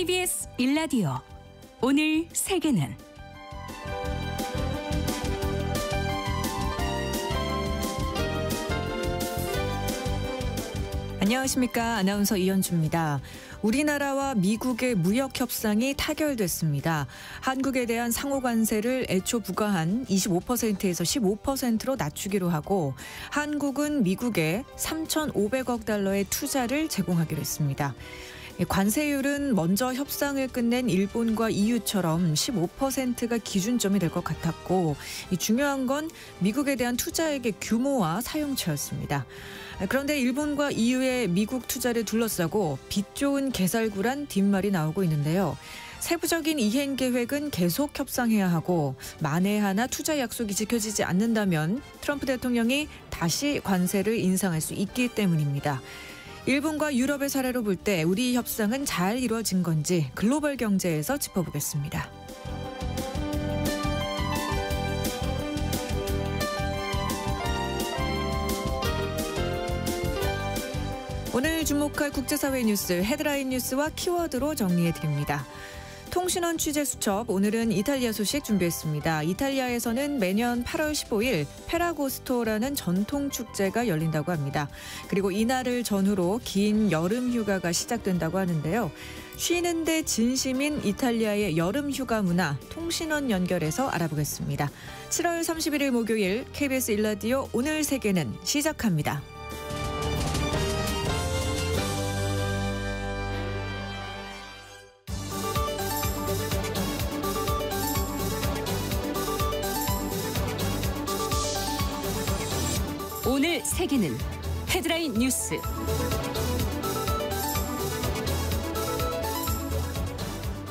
KBS 일라디오 오늘 세계는 안녕하십니까. 아나운서 이현주입니다. 우리나라와 미국의 무역 협상이 타결됐습니다. 한국에 대한 상호 관세를 애초 부과한 25%에서 15%로 낮추기로 하고 한국은 미국에 3,500억 달러의 투자를 제공하기로 했습니다. 관세율은 먼저 협상을 끝낸 일본과 EU처럼 15%가 기준점이 될 것 같았고 중요한 건 미국에 대한 투자액의 규모와 사용처였습니다. 그런데 일본과 EU의 미국 투자를 둘러싸고 빛 좋은 개살구란 뒷말이 나오고 있는데요. 세부적인 이행 계획은 계속 협상해야 하고 만에 하나 투자 약속이 지켜지지 않는다면 트럼프 대통령이 다시 관세를 인상할 수 있기 때문입니다. 일본과 유럽의 사례로 볼 때 우리 협상은 잘 이루어진 건지 글로벌 경제에서 짚어보겠습니다. 오늘 주목할 국제사회 뉴스 헤드라인 뉴스와 키워드로 정리해드립니다. 통신원 취재수첩 오늘은 이탈리아 소식 준비했습니다. 이탈리아에서는 매년 8월 15일 페라고스토라는 전통축제가 열린다고 합니다. 그리고 이날을 전후로 긴 여름 휴가가 시작된다고 하는데요. 쉬는데 진심인 이탈리아의 여름 휴가 문화 통신원 연결해서 알아보겠습니다. 7월 31일 목요일 KBS 일라디오 오늘 세계는 시작합니다. 오늘 세계는 헤드라인 뉴스.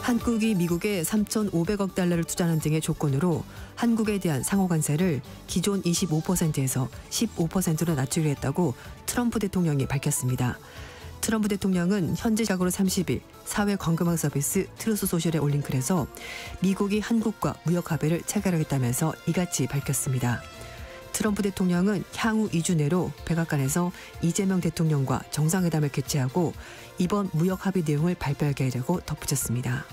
한국이 미국에 3,500억 달러를 투자하는 등의 조건으로 한국에 대한 상호 관세를 기존 25%에서 15%로 낮추기로 했다고 트럼프 대통령이 밝혔습니다. 트럼프 대통령은 현지 시각으로 30일 사회 관계망 서비스 트루스 소셜에 올린 글에서 미국이 한국과 무역 합의를 체결하겠다면서 이같이 밝혔습니다. 트럼프 대통령은 향후 2주 내로 백악관에서 이재명 대통령과 정상회담을 개최하고 이번 무역 합의 내용을 발표할 계획이라고 덧붙였습니다.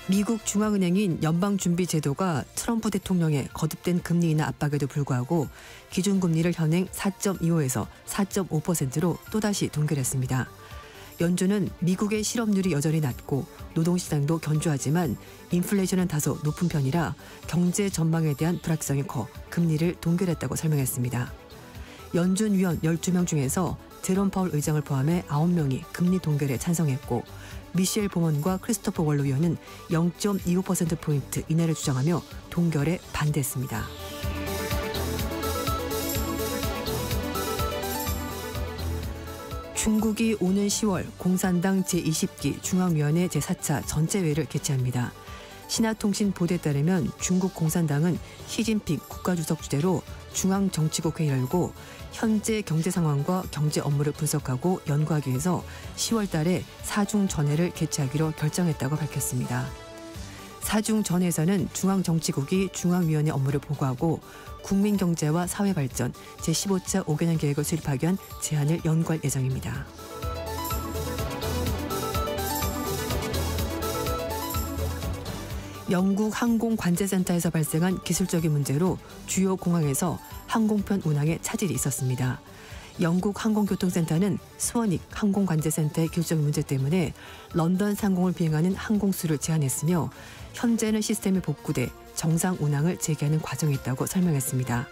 미국 중앙은행인 연방준비제도가 트럼프 대통령의 거듭된 금리 인하 압박에도 불구하고 기준금리를 현행 4.25에서 4.5%로 또다시 동결했습니다. 연준은 미국의 실업률이 여전히 낮고 노동시장도 견조하지만 인플레이션은 다소 높은 편이라 경제 전망에 대한 불확실성이 커 금리를 동결했다고 설명했습니다. 연준 위원 12명 중에서 제롬 파월 의장을 포함해 9명이 금리 동결에 찬성했고 미셸 보먼과 크리스토퍼 월로 위원은 0.25%포인트 인하를 주장하며 동결에 반대했습니다. 중국이 오는 10월 공산당 제20기 중앙위원회 제4차 전체회의를 개최합니다. 신화통신 보도에 따르면 중국 공산당은 시진핑 국가주석 주재로 중앙정치국 회의를 열고 현재 경제 상황과 경제 업무를 분석하고 연구하기 위해서 10월 달에 사중전회를 개최하기로 결정했다고 밝혔습니다. 사중전회에서는 중앙정치국이 중앙위원회 업무를 보고하고 국민경제와 사회발전 제15차 5개년 계획을 수립하기 위한 제안을 연구할 예정입니다. 영국 항공관제센터에서 발생한 기술적인 문제로 주요 공항에서 항공편 운항에 차질이 있었습니다. 영국 항공교통센터는 스워닉 항공관제센터의 기술적인 문제 때문에 런던 상공을 비행하는 항공수를 제한했으며 현재는 시스템이 복구돼 정상 운항을 재개하는 과정에 있다고 설명했습니다.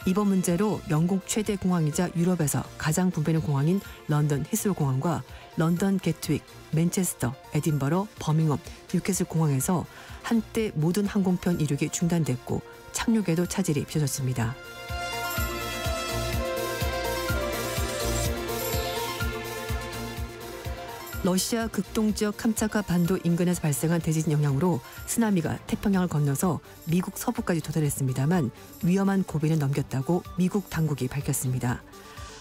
이번 문제로 영국 최대 공항이자 유럽에서 가장 분배된 공항인 런던 히스로 공항과 런던 게트윅, 맨체스터, 에딘버러, 버밍엄, 뉴캐슬 공항에서 한때 모든 항공편 이륙이 중단됐고 착륙에도 차질이 빚어졌습니다. 러시아 극동지역 캄차카 반도 인근에서 발생한 대지진 영향으로 쓰나미가 태평양을 건너서 미국 서부까지 도달했습니다만 위험한 고비는 넘겼다고 미국 당국이 밝혔습니다.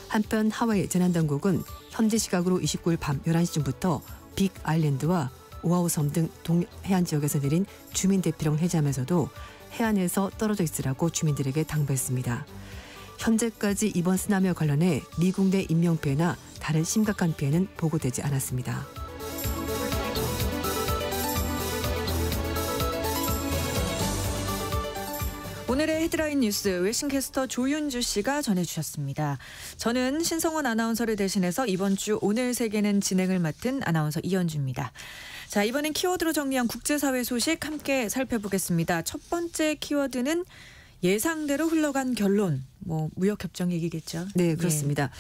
한편 하와이 재난당국은 현지 시각으로 29일 밤 11시쯤부터 빅 아일랜드와 오아후 섬 등 동해안 지역에서 내린 주민 대피령을 해제하면서도 해안에서 떨어져 있으라고 주민들에게 당부했습니다. 현재까지 이번 쓰나미와 관련해 미국 내 인명피해나 다른 심각한 피해는 보고되지 않았습니다. 오늘의 헤드라인 뉴스 외신캐스터 조윤주 씨가 전해주셨습니다. 저는 신성원 아나운서를 대신해서 이번 주 오늘 세계는 진행을 맡은 아나운서 이현주입니다. 자, 이번엔 키워드로 정리한 국제사회 소식 함께 살펴보겠습니다. 첫 번째 키워드는 예상대로 흘러간 결론. 무역협정 얘기겠죠. 네, 그렇습니다.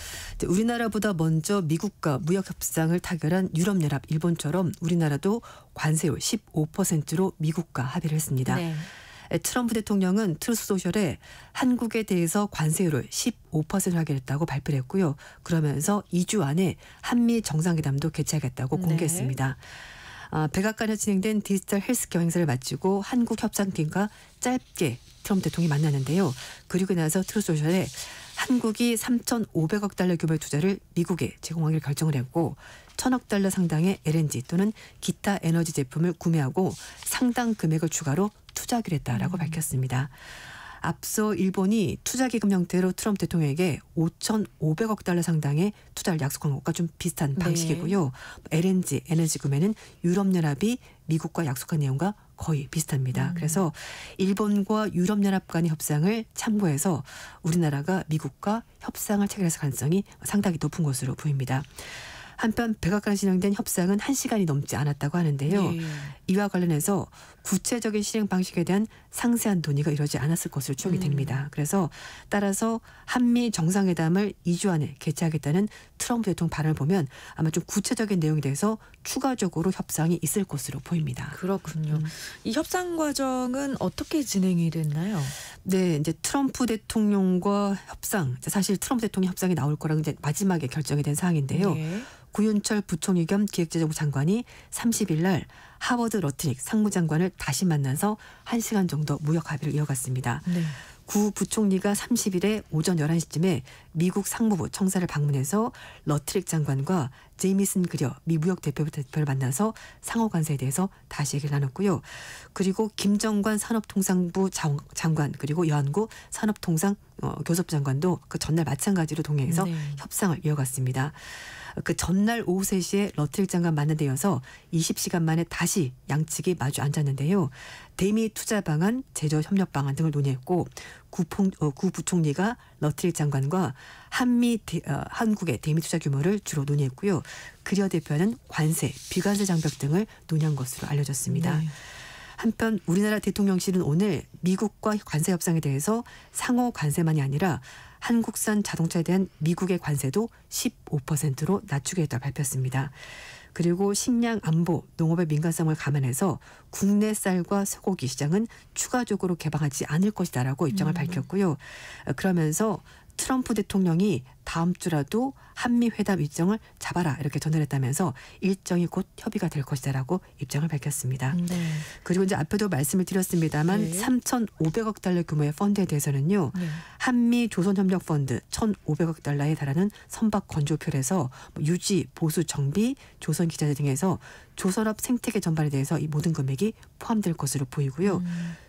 예. 우리나라보다 먼저 미국과 무역협상을 타결한 유럽연합, 일본처럼 우리나라도 관세율 15%로 미국과 합의를 했습니다. 네. 트럼프 대통령은 트루스 소셜에 한국에 대해서 관세율을 15%로 하겠다고 발표를 했고요. 그러면서 2주 안에 한미 정상회담도 개최하겠다고 공개했습니다. 백악관에서 진행된 디지털 헬스케어 행사를 마치고 한국 협상팀과 짧게 트럼프 대통령이 만났는데요. 그리고 나서 트루스 소셜에 한국이 3,500억 달러 규모의 투자를 미국에 제공하기로 결정을 했고 1,000억 달러 상당의 LNG 또는 기타 에너지 제품을 구매하고 상당 금액을 추가로 투자하기로 했다라고 밝혔습니다. 앞서 일본이 투자기금 형태로 트럼프 대통령에게 5,500억 달러 상당의 투자를 약속한 것과 좀 비슷한 방식이고요. LNG, 에너지 구매는 유럽연합이 미국과 약속한 내용과 거의 비슷합니다. 그래서 일본과 유럽연합 간의 협상을 참고해서 우리나라가 미국과 협상을 체결할 가능성이 상당히 높은 것으로 보입니다. 한편 백악관에서 진행된 협상은 1시간이 넘지 않았다고 하는데요. 이와 관련해서 구체적인 실행 방식에 대한 상세한 논의가 이루어지지 않았을 것으로 추정이 됩니다. 그래서 따라서 한미 정상회담을 2주 안에 개최하겠다는 트럼프 대통령 발언을 보면 아마 좀 구체적인 내용에 대해서 추가적으로 협상이 있을 것으로 보입니다. 그렇군요. 이 협상 과정은 어떻게 진행이 됐나요? 네, 이제 트럼프 대통령과 협상, 사실 트럼프 대통령 협상이 나올 거라고 이제 마지막에 결정이 된 사항인데요. 네. 구윤철 부총리 겸 기획재정부 장관이 30일 날 하버드 러트닉 상무장관을 다시 만나서 1시간 정도 무역 합의를 이어갔습니다. 네. 구 부총리가 30일에 오전 11시쯤에 미국 상무부 청사를 방문해서 러트릭 장관과 제이미슨 그려 미 무역 대표를 만나서 상호 관세에 대해서 다시 얘기를 나눴고요. 그리고 김정관 산업통상부 장관 그리고 여한구 산업통상교섭부 장관도 그 전날 마찬가지로 동행해서 협상을 이어갔습니다. 그 전날 오후 3시에 러트릭 장관 만난 데 이어서 20시간 만에 다시 양측이 마주 앉았는데요. 대미 투자 방안, 제조 협력 방안 등을 논의했고 구 부총리가 러트릭 장관과 한국의 대미 투자 규모를 주로 논의했고요. 그리어 대표는 관세, 비관세 장벽 등을 논의한 것으로 알려졌습니다. 네. 한편 우리나라 대통령실은 오늘 미국과 관세 협상에 대해서 상호 관세만이 아니라 한국산 자동차에 대한 미국의 관세도 15%로 낮추겠다고 발표했습니다. 그리고 식량 안보, 농업의 민감성을 감안해서 국내 쌀과 소고기 시장은 추가적으로 개방하지 않을 것이다라고 입장을 밝혔고요. 그러면서 트럼프 대통령이 다음 주라도 한미 회담 일정을 잡아라 이렇게 전언했다면서 일정이 곧 협의가 될 것이다라고 입장을 밝혔습니다. 네. 그리고 이제 앞에도 말씀을 드렸습니다만 3,500억 달러 규모의 펀드에 대해서는요. 한미 조선협력 펀드 1,500억 달러에 달하는 선박 건조표에서 유지, 보수, 정비, 조선 기자재 등에서 조선업 생태계 전반에 대해서 이 모든 금액이 포함될 것으로 보이고요.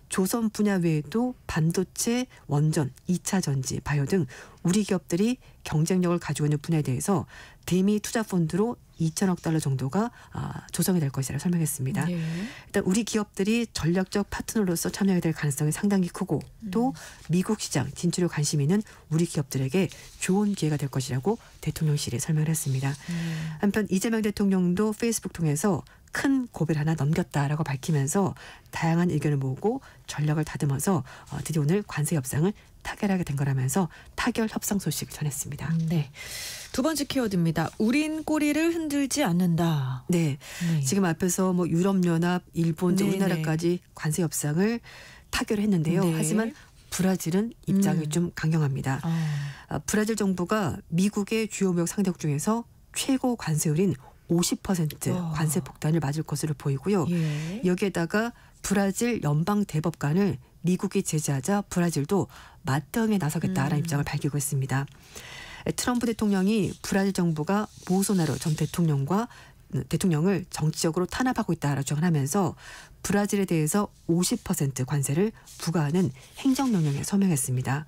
조선 분야 외에도 반도체, 원전, 2차 전지, 바이오 등 우리 기업들이 경쟁력을 가지고 있는 분야에 대해서 대미 투자 펀드로 2천억 달러 정도가 조성이 될 것이라고 설명했습니다. 네. 일단 우리 기업들이 전략적 파트너로서 참여하게 될 가능성이 상당히 크고 또 미국 시장 진출에 관심 있는 우리 기업들에게 좋은 기회가 될 것이라고 대통령실이 설명을 했습니다. 한편 이재명 대통령도 페이스북 통해서 큰 고비를 하나 넘겼다라고 밝히면서 다양한 의견을 모으고 전략을 다듬어서 드디어 오늘 관세 협상을 타결하게 된 거라면서 타결 협상 소식을 전했습니다. 네. 두 번째 키워드입니다. 우린 꼬리를 흔들지 않는다. 네. 지금 앞에서 유럽연합, 일본, 우리나라까지 관세 협상을 타결했는데요. 하지만 브라질은 입장이 좀 강경합니다. 브라질 정부가 미국의 주요 무역 상대국 중에서 최고 관세율인 50% 관세 폭탄을 맞을 것으로 보이고요. 여기에다가 브라질 연방 대법관을 미국이 제재하자 브라질도 맞대응에 나서겠다라는 입장을 밝히고 있습니다. 트럼프 대통령이 브라질 정부가 보소나로 전 대통령과 대통령을 정치적으로 탄압하고 있다라고 주장하면서 브라질에 대해서 50% 관세를 부과하는 행정명령에 서명했습니다.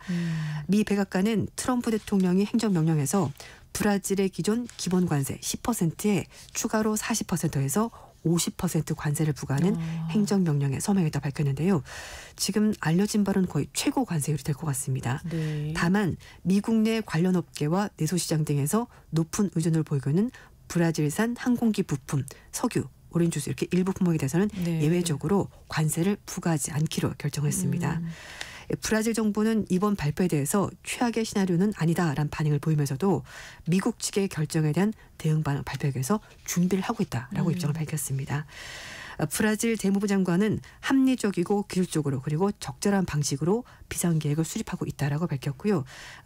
미 백악관은 트럼프 대통령이 행정명령에서 브라질의 기존 기본 관세 10%에 추가로 40%에서 50% 관세를 부과하는 행정명령에 서명했다 밝혔는데요. 지금 알려진 바로는 거의 최고 관세율이 될 것 같습니다. 네. 다만 미국 내 관련 업계와 내수시장 등에서 높은 의존을 보이고는 브라질산 항공기 부품, 석유, 오렌지 주스 이렇게 일부 품목에 대해서는 네. 예외적으로 관세를 부과하지 않기로 결정했습니다. 브라질 정부는 이번 발표에 대해서 최악의 시나리오는 아니다라는 반응을 보이면서도 미국 측의 결정에 대한 대응 반응 발표에 대해서 준비를 하고 있다라고 입장을 밝혔습니다. 브라질 대무부 장관은 합리적이고 기술적으로 그리고 적절한 방식으로 비상계획을 수립하고 있다라고 밝혔고요.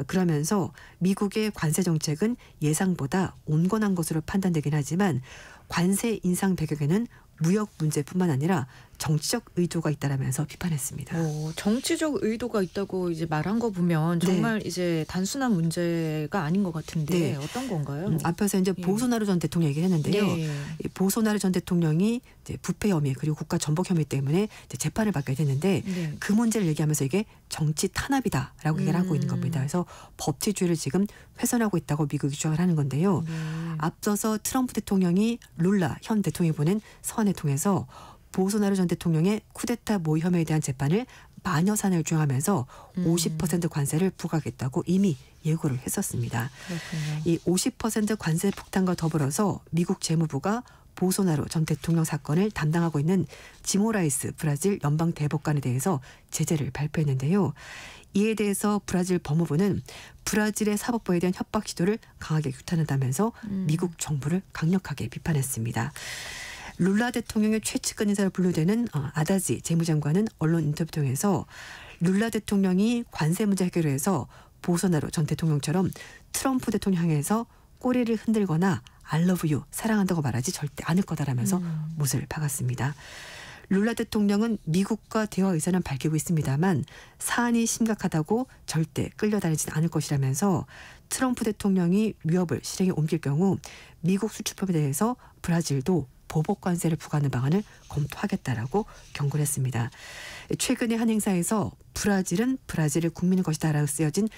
그러면서 미국의 관세 정책은 예상보다 온건한 것으로 판단되긴 하지만 관세 인상 배경에는 무역 문제뿐만 아니라 정치적 의도가 있다라면서 비판했습니다. 정치적 의도가 있다고 이제 말한 거 보면 정말 네. 이제 단순한 문제가 아닌 것 같은데 네. 어떤 건가요? 앞에서 이제 보소나루 전 대통령 얘기를 했는데요. 네. 이 보소나루 전 대통령이 이제 부패 혐의 그리고 국가 전복 혐의 때문에 이제 재판을 받게 됐는데 네. 그 문제를 얘기하면서 이게 정치 탄압이다라고 얘기를 하고 있는 겁니다. 그래서 법치주의를 지금 훼손하고 있다고 미국이 주장을 하는 건데요. 네. 앞서서 트럼프 대통령이 룰라 현 대통령이 보낸 서한을 통해서 보소나루 전 대통령의 쿠데타 모의 혐의에 대한 재판을 마녀 사내를 주장하면서 50% 관세를 부과하겠다고 이미 예고를 했었습니다. 그렇군요. 이 50% 관세 폭탄과 더불어서 미국 재무부가 보소나루 전 대통령 사건을 담당하고 있는 지모라이스 브라질 연방 대법관에 대해서 제재를 발표했는데요. 이에 대해서 브라질 법무부는 브라질의 사법부에 대한 협박 시도를 강하게 규탄한다면서 미국 정부를 강력하게 비판했습니다. 룰라 대통령의 최측근 인사로 분류되는 아다지 재무장관은 언론 인터뷰 통해서 룰라 대통령이 관세 문제 해결을 해서 보소나루 전 대통령처럼 트럼프 대통령 향해서 꼬리를 흔들거나 I love you, 사랑한다고 말하지 절대 않을 거다라면서 못을 박았습니다. 룰라 대통령은 미국과 대화 의사는 밝히고 있습니다만 사안이 심각하다고 절대 끌려다니지는 않을 것이라면서 트럼프 대통령이 위협을 실행에 옮길 경우 미국 수출법에 대해서 브라질도 보복 관세를 부과하는 방안을 검토하겠다라고 경고를 했습니다. 최근에 한 행사에서 브라질은 브라질의 국민의 것이다라고 쓰여진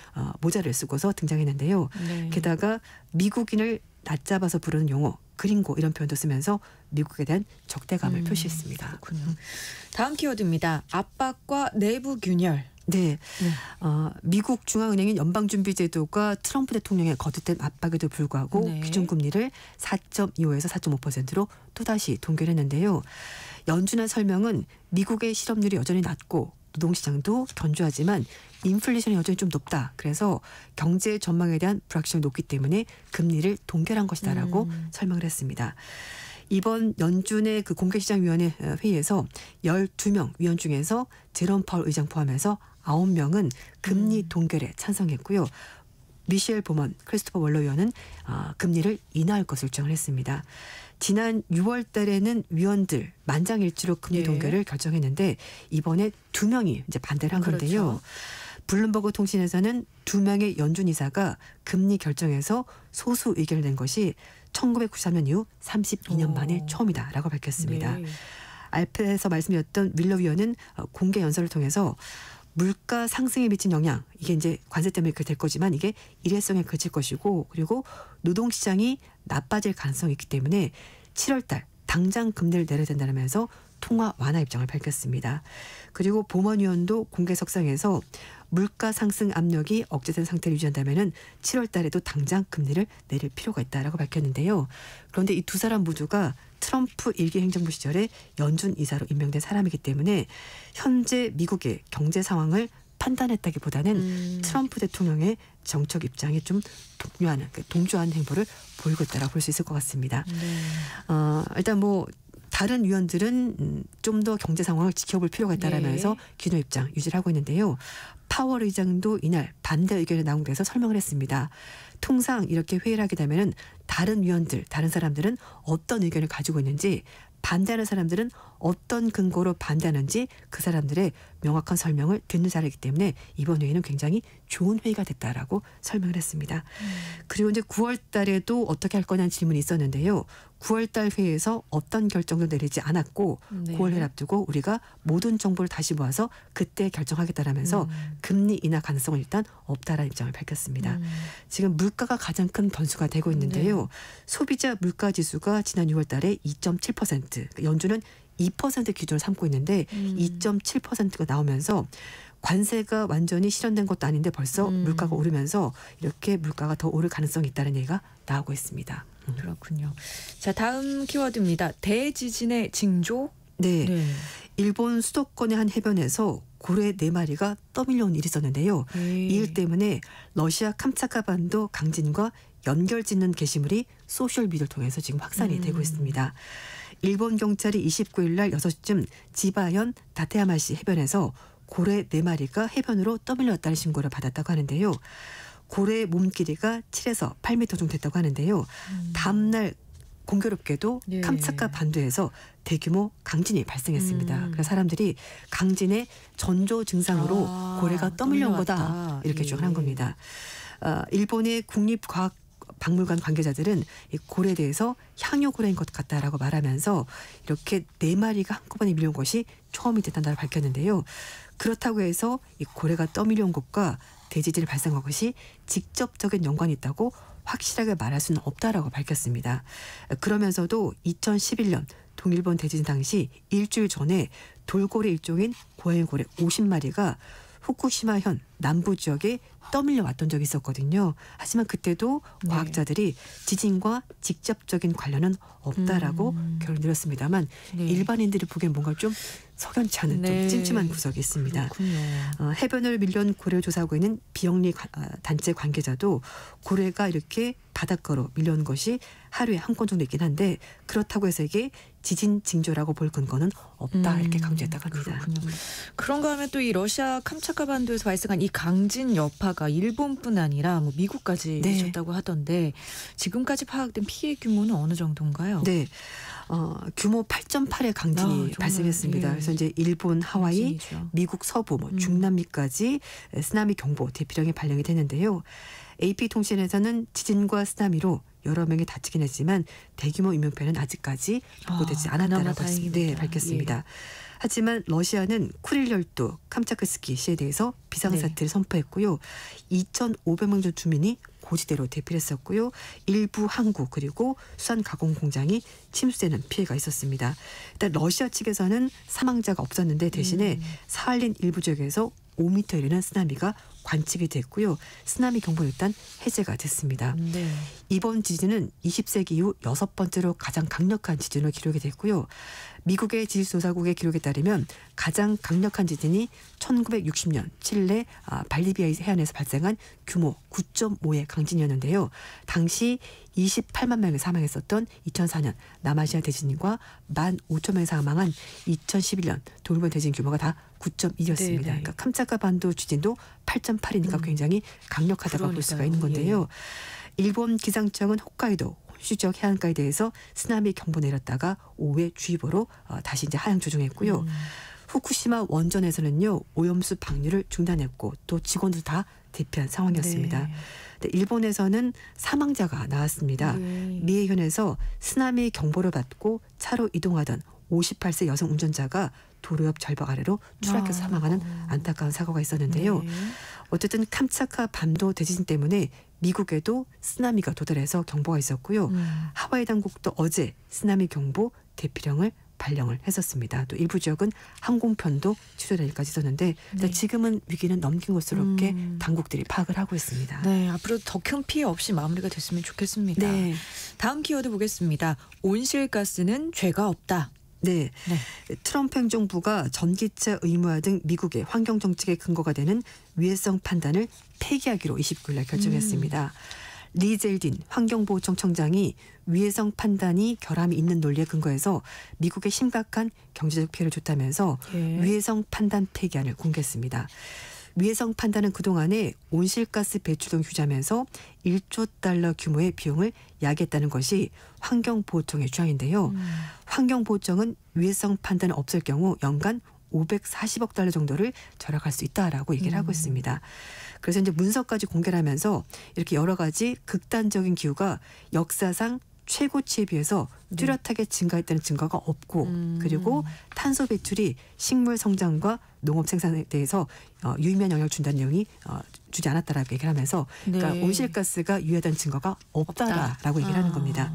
모자를 쓰고서 등장했는데요. 네. 게다가 미국인을 낮잡아서 부르는 용어, 그린고 이런 표현도 쓰면서 미국에 대한 적대감을 표시했습니다. 그렇군요. 다음 키워드입니다. 압박과 내부 균열. 네. 미국 중앙은행인 연방준비제도가 트럼프 대통령의 거듭된 압박에도 불구하고 네. 기준금리를 4.25에서 4.5%로 또다시 동결했는데요. 연준의 설명은 미국의 실업률이 여전히 낮고 노동시장도 견조하지만 인플레이션이 여전히 좀 높다. 그래서 경제 전망에 대한 불확실성이 높기 때문에 금리를 동결한 것이다라고 설명을 했습니다. 이번 연준의 그 공개시장위원회 회의에서 12명 위원 중에서 제롬 파월 의장 포함해서 9명은 금리 동결에 찬성했고요. 미셸 보먼, 크리스토퍼 월러 의원은 금리를 인하할 것을 주장을 했습니다. 지난 6월 달에는 위원들 만장일치로 금리 예. 동결을 결정했는데 이번에 2명이 이제 반대를 한 건데요. 그렇죠. 블룸버그 통신에서는 2명의 연준 이사가 금리 결정에서 소수 의견을 낸 것이 1993년 이후 32년 만에 처음이다라고 밝혔습니다. 네. 앞에서 말씀드렸던 윌러 위원은 공개 연설을 통해서 물가 상승에 미친 영향, 이게 이제 관세 때문에 그렇게 될 거지만 이게 일회성에 그칠 것이고 그리고 노동시장이 나빠질 가능성이 있기 때문에 7월 달 당장 금리를 내려야 된다면서 통화 완화 입장을 밝혔습니다. 그리고 보먼 의원도 공개 석상에서 물가 상승 압력이 억제된 상태를 유지한다면은 7월 달에도 당장 금리를 내릴 필요가 있다라고 밝혔는데요. 그런데 이 두 사람 모두가 트럼프 일기 행정부 시절에 연준 이사로 임명된 사람이기 때문에 현재 미국의 경제 상황을 판단했다기보다는 트럼프 대통령의 정책 입장에 좀 동조하는 행보를 보이고 있다라고 볼 수 있을 것 같습니다. 네. 일단 뭐 다른 위원들은 좀 더 경제 상황을 지켜볼 필요가 있다라면서 네. 기존 입장 유지를 하고 있는데요. 파월 의장도 이날 반대 의견이 나온 데서 설명을 했습니다. 통상 이렇게 회의를 하게 되면은 다른 위원들, 다른 사람들은 어떤 의견을 가지고 있는지 반대하는 사람들은 어떤 근거로 반대하는지 그 사람들의 명확한 설명을 듣는 자리이기 때문에 이번 회의는 굉장히 좋은 회의가 됐다라고 설명을 했습니다. 그리고 이제 9월 달에도 어떻게 할 거냐는 질문이 있었는데요. 9월 달 회의에서 어떤 결정도 내리지 않았고 9월 회를 앞두고 우리가 모든 정보를 다시 모아서 그때 결정하겠다라면서 금리 인하 가능성은 일단 없다라는 입장을 밝혔습니다. 지금 물가가 가장 큰 변수가 되고 있는데요. 소비자 물가 지수가 지난 6월 달에 2.7%, 연준은 2% 기준을 삼고 있는데 2.7%가 나오면서 관세가 완전히 실현된 것도 아닌데 벌써 물가가 오르면서 이렇게 물가가 더 오를 가능성이 있다는 얘기가 나오고 있습니다. 그렇군요. 자, 다음 키워드입니다. 대지진의 징조? 네. 일본 수도권의 한 해변에서 고래 4마리가 떠밀려온 일이 있었는데요. 이 일 때문에 러시아 캄차카 반도 강진과 연결짓는 게시물이 소셜미디어를 통해서 지금 확산이 되고 있습니다. 일본 경찰이 29일 날 6시쯤 지바현 다테야마시 해변에서 고래 4마리가 해변으로 떠밀렸다는 신고를 받았다고 하는데요. 고래의 몸 길이가 7에서 8m 정도 됐다고 하는데요. 다음 날 공교롭게도 캄차카 반도에서 대규모 강진이 발생했습니다. 그래서 사람들이 강진의 전조 증상으로 고래가 떠밀려온 거다 이렇게 주장을 한 겁니다. 일본의 국립과학박물관 관계자들은 이 고래에 대해서 향유고래인 것 같다라고 말하면서 이렇게 4마리가 한꺼번에 밀려온 것이 처음이 됐다고 밝혔는데요. 그렇다고 해서 이 고래가 떠밀려온 것과 대지진이 발생한 것이 직접적인 연관이 있다고 확실하게 말할 수는 없다라고 밝혔습니다. 그러면서도 2011년 동일본 대지진 당시 일주일 전에 돌고래 일종인 고행고래 50마리가 후쿠시마현 남부 지역에 떠밀려 왔던 적이 있었거든요. 하지만 그때도 과학자들이 지진과 직접적인 관련은 없다라고 결론 내렸습니다만 일반인들이 보기엔 뭔가 좀 석연치 않은 좀 찜찜한 구석이 있습니다. 해변을 밀려온 고래를 조사하고 있는 비영리 단체 관계자도 고래가 이렇게 바닷가로 밀려온 것이 하루에 한 건 정도 있긴 한데 그렇다고 해서 이게 지진 징조라고 볼 근거는 없다 이렇게 강조했다고 합니다. 그렇군요. 그런가 하면 또 이 러시아 캄차카 반도에서 발생한 이 강진 여파가 일본뿐 아니라 뭐 미국까지 미쳤다고 하던데 지금까지 파악된 피해 규모는 어느 정도인가요? 네. 규모 8.8의 강진이 발생했습니다. 그래서 이제 일본, 하와이, 미국 서부, 중남미까지 쓰나미 경보 대피령이 발령이 됐는데요. AP통신에서는 지진과 쓰나미로 여러 명이 다치긴 했지만 대규모 인명피해는 아직까지 보고되지 않았다라고 밝혔습니다. 하지만 러시아는 쿠릴 열도 캄차크스키 시에 대해서 비상사태를 선포했고요. 2,500명 주민이 고지대로 대피했었고요. 일부 항구 그리고 수산 가공 공장이 침수되는 피해가 있었습니다. 일단 러시아 측에서는 사망자가 없었는데 대신에 사할린 일부 지역에서 5m 이르는 쓰나미가 관측이 됐고요. 쓰나미 경보는 일단 해제가 됐습니다. 이번 지진은 20세기 이후 6번째로 가장 강력한 지진으로 기록이 됐고요. 미국의 지질조사국의 기록에 따르면 가장 강력한 지진이 1960년 칠레 발리비아 해안에서 발생한 규모 9.5의 강진이었는데요. 당시 28만 명이 사망했었던 2004년 남아시아 대지진과 15,000명이 사망한 2011년 동일본 대지진 규모가 다 9.1이었습니다. 그러니까 캄차카 반도 지진도 8.8이니까 굉장히 강력하다고 볼 수가 있는 건데요. 일본 기상청은 홋카이도 홈슈지역 해안가에 대해서 쓰나미 경보 내렸다가 오후에 주의보로 다시 이제 하향 조정했고요. 후쿠시마 원전에서는요 오염수 방류를 중단했고 또 직원들 다 대피한 상황이었습니다. 일본에서는 사망자가 나왔습니다. 미에현에서 쓰나미 경보를 받고 차로 이동하던 58세 여성 운전자가 도로 옆 절벽 아래로 추락해서 사망하는 안타까운 사고가 있었는데요. 어쨌든 캄차카 반도 대지진 때문에 미국에도 쓰나미가 도달해서 경보가 있었고요. 하와이 당국도 어제 쓰나미 경보 대피령을 발령을 했었습니다. 또 일부 지역은 항공편도 취소될 일까지 있었는데 지금은 위기는 넘긴 것으로 이렇게 당국들이 파악을 하고 있습니다. 네, 앞으로 더 큰 피해 없이 마무리가 됐으면 좋겠습니다. 다음 키워드 보겠습니다. 온실가스는 죄가 없다. 네. 트럼프 행정부가 전기차 의무화 등 미국의 환경 정책의 근거가 되는 위해성 판단을 폐기하기로 29일 날 결정했습니다. 리 젤딘 환경보호청 청장이 위해성 판단이 결함이 있는 논리에 근거해서 미국의 심각한 경제적 피해를 줬다면서 위해성 판단 폐기안을 공개했습니다. 위해성 판단은 그동안에 온실가스 배출 등 규제하면서 1조 달러 규모의 비용을 야기했다는 것이 환경보호청의 주장인데요. 환경보호청은 위해성 판단을 없앨 경우 연간 540억 달러 정도를 절약할 수 있다라고 얘기를 하고 있습니다. 그래서 이제 문서까지 공개를 하면서 이렇게 여러 가지 극단적인 기후가 역사상 최고치에 비해서 뚜렷하게 증가했다는 증거가 없고 그리고 탄소 배출이 식물 성장과 농업 생산에 대해서 유의미한 영향을 준다는 내용이 주지 않았다라고 얘기를 하면서 그러니까 네. 온실가스가 유해하다는 증거가 없다라고 얘기를 하는 겁니다.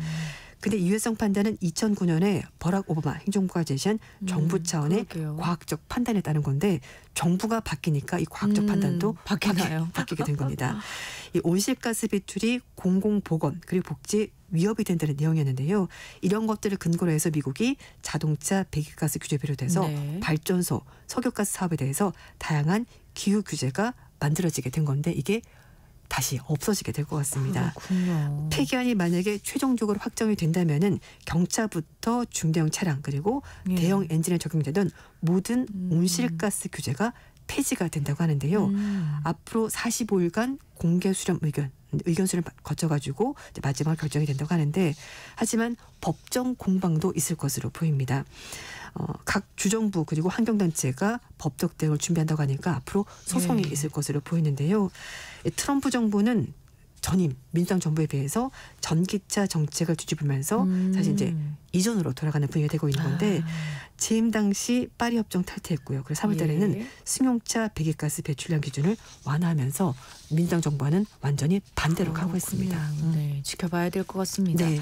근데 유해성 판단은 2009년에 버락 오바마 행정부가 제시한 정부 차원의 그러게요. 과학적 판단에 따른 건데 정부가 바뀌니까 이 과학적 판단도 바뀌나요? 바뀌게 된 겁니다. 이 온실가스 배출이 공공보건 그리고 복지에 위협이 된다는 내용이었는데요. 이런 것들을 근거로 해서 미국이 자동차 배기가스 규제 비롯해서 네. 발전소, 석유가스 사업에 대해서 다양한 기후 규제가 만들어지게 된 건데 이게 다시 없어지게 될 것 같습니다. 그렇군요. 폐기안이 만약에 최종적으로 확정이 된다면은 경차부터 중대형 차량 그리고 예. 대형 엔진에 적용되던 모든 온실가스 규제가 폐지가 된다고 하는데요. 앞으로 45일간 공개 수렴 의견 수렴 거쳐가지고 이제 마지막 결정이 된다고 하는데 하지만 법정 공방도 있을 것으로 보입니다. 각 주정부 그리고 환경단체가 법적 대응을 준비한다고 하니까 앞으로 소송이 예. 있을 것으로 보이는데요. 트럼프 정부는 전임 민주당 정부에 비해서 전기차 정책을 뒤집으면서 사실 이제 이전으로 돌아가는 분위기가 되고 있는 건데 재임 당시 파리 협정 탈퇴했고요. 그래서 3월 달에는 예. 승용차 배기가스 배출량 기준을 완화하면서 민주당 정부와는 완전히 반대로 가고 있습니다. 네, 지켜봐야 될 것 같습니다. 네.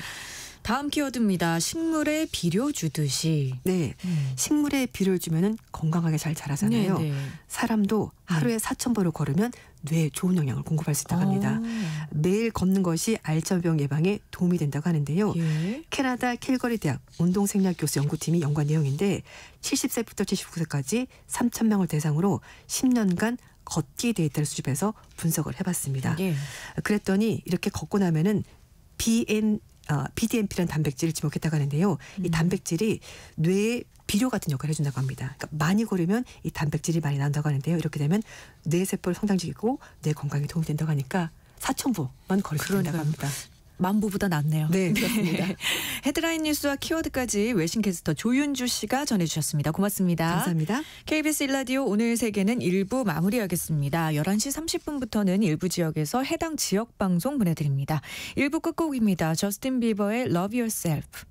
다음 키워드입니다. 식물에 비료 주듯이. 네. 식물에 비료를 주면은 건강하게 잘 자라잖아요. 네, 네. 사람도 하루에 4,000보를 걸으면 뇌에 좋은 영향을 공급할 수 있다고 합니다. 매일 걷는 것이 알츠하이머병 예방에 도움이 된다고 하는데요. 예. 캐나다 캘거리 대학 운동생리학 교수 연구팀이 연구한 내용인데 70세부터 79세까지 3,000명을 대상으로 10년간 걷기 데이터를 수집해서 분석을 해봤습니다. 예. 그랬더니 이렇게 걷고 나면은 BDNP라는 단백질을 지목했다고 하는데요. 이 단백질이 뇌에 비료 같은 역할을 해준다고 합니다. 그러니까 많이 걸으면 이 단백질이 많이 나온다고 하는데요. 이렇게 되면 뇌 세포를 성장시키고 뇌 건강에 도움이 된다고 하니까 4,000보만 걸을 수 있다고 합니다. 만보보다 낫네요. 네, 그렇습니다. 헤드라인 뉴스와 키워드까지 외신캐스터 조윤주 씨가 전해주셨습니다. 고맙습니다. 감사합니다. KBS 1라디오 오늘 세계는 1부 마무리하겠습니다. 11시 30분부터는 일부 지역에서 해당 지역 방송 보내드립니다. 1부 끝곡입니다. 저스틴 비버의 Love Yourself.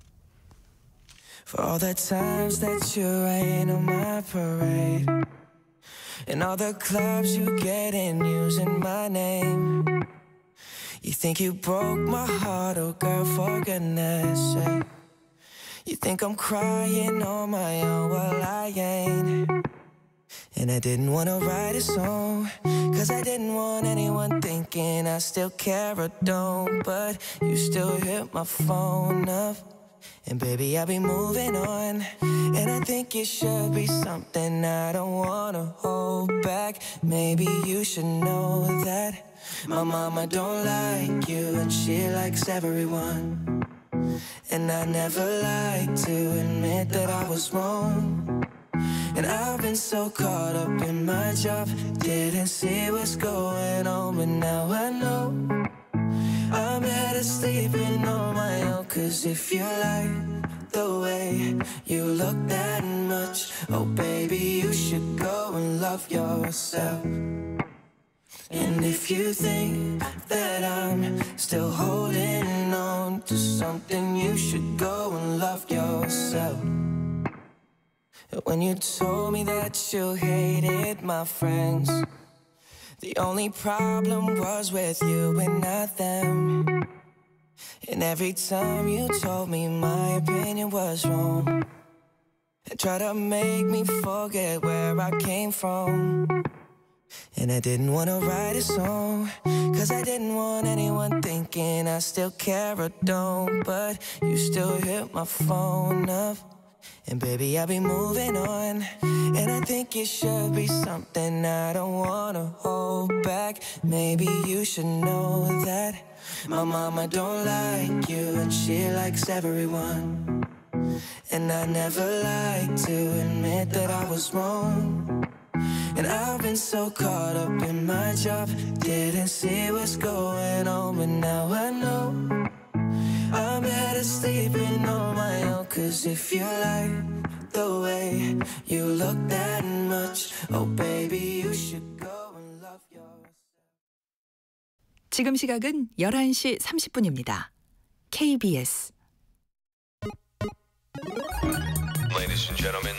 For all the times that you rain on my parade and all the clubs you get in using my name. You think you broke my heart, oh girl, for goodness sake. You think I'm crying on my own, well I ain't. And I didn't wanna write a song, cause I didn't want anyone thinking I still care or don't. But you still hit my phone up, and baby I'll be moving on. And I think it should be something I don't wanna hold back. Maybe you should know that my mama don't like you and she likes everyone. And I never like to admit that I was wrong. And I've been so caught up in my job, didn't see what's going on, but now I know I'm better sleeping on my own. Cause if you like the way you look that much, oh baby you should go and love yourself. And if you think that I'm still holding on to something, you should go and love yourself. When you told me that you hated my friends, the only problem was with you and not them. And every time you told me my opinion was wrong and tried to make me forget where I came from. And I didn't wanna write a song, cause I didn't want anyone thinking I still care or don't. But you still hit my phone up, and baby I'll be moving on. And I think it should be something I don't wanna hold back. Maybe you should know that my mama don't like you and she likes everyone. And I never like to admit that I was wrong. And I've been so caught up in my job, didn't see what's going on, but now I know I'm better sleeping on my own. Cause if you like the way you look that much. Oh baby, you should go and love yourself. 지금 시각은 11시 30분입니다. KBS Ladies and gentlemen.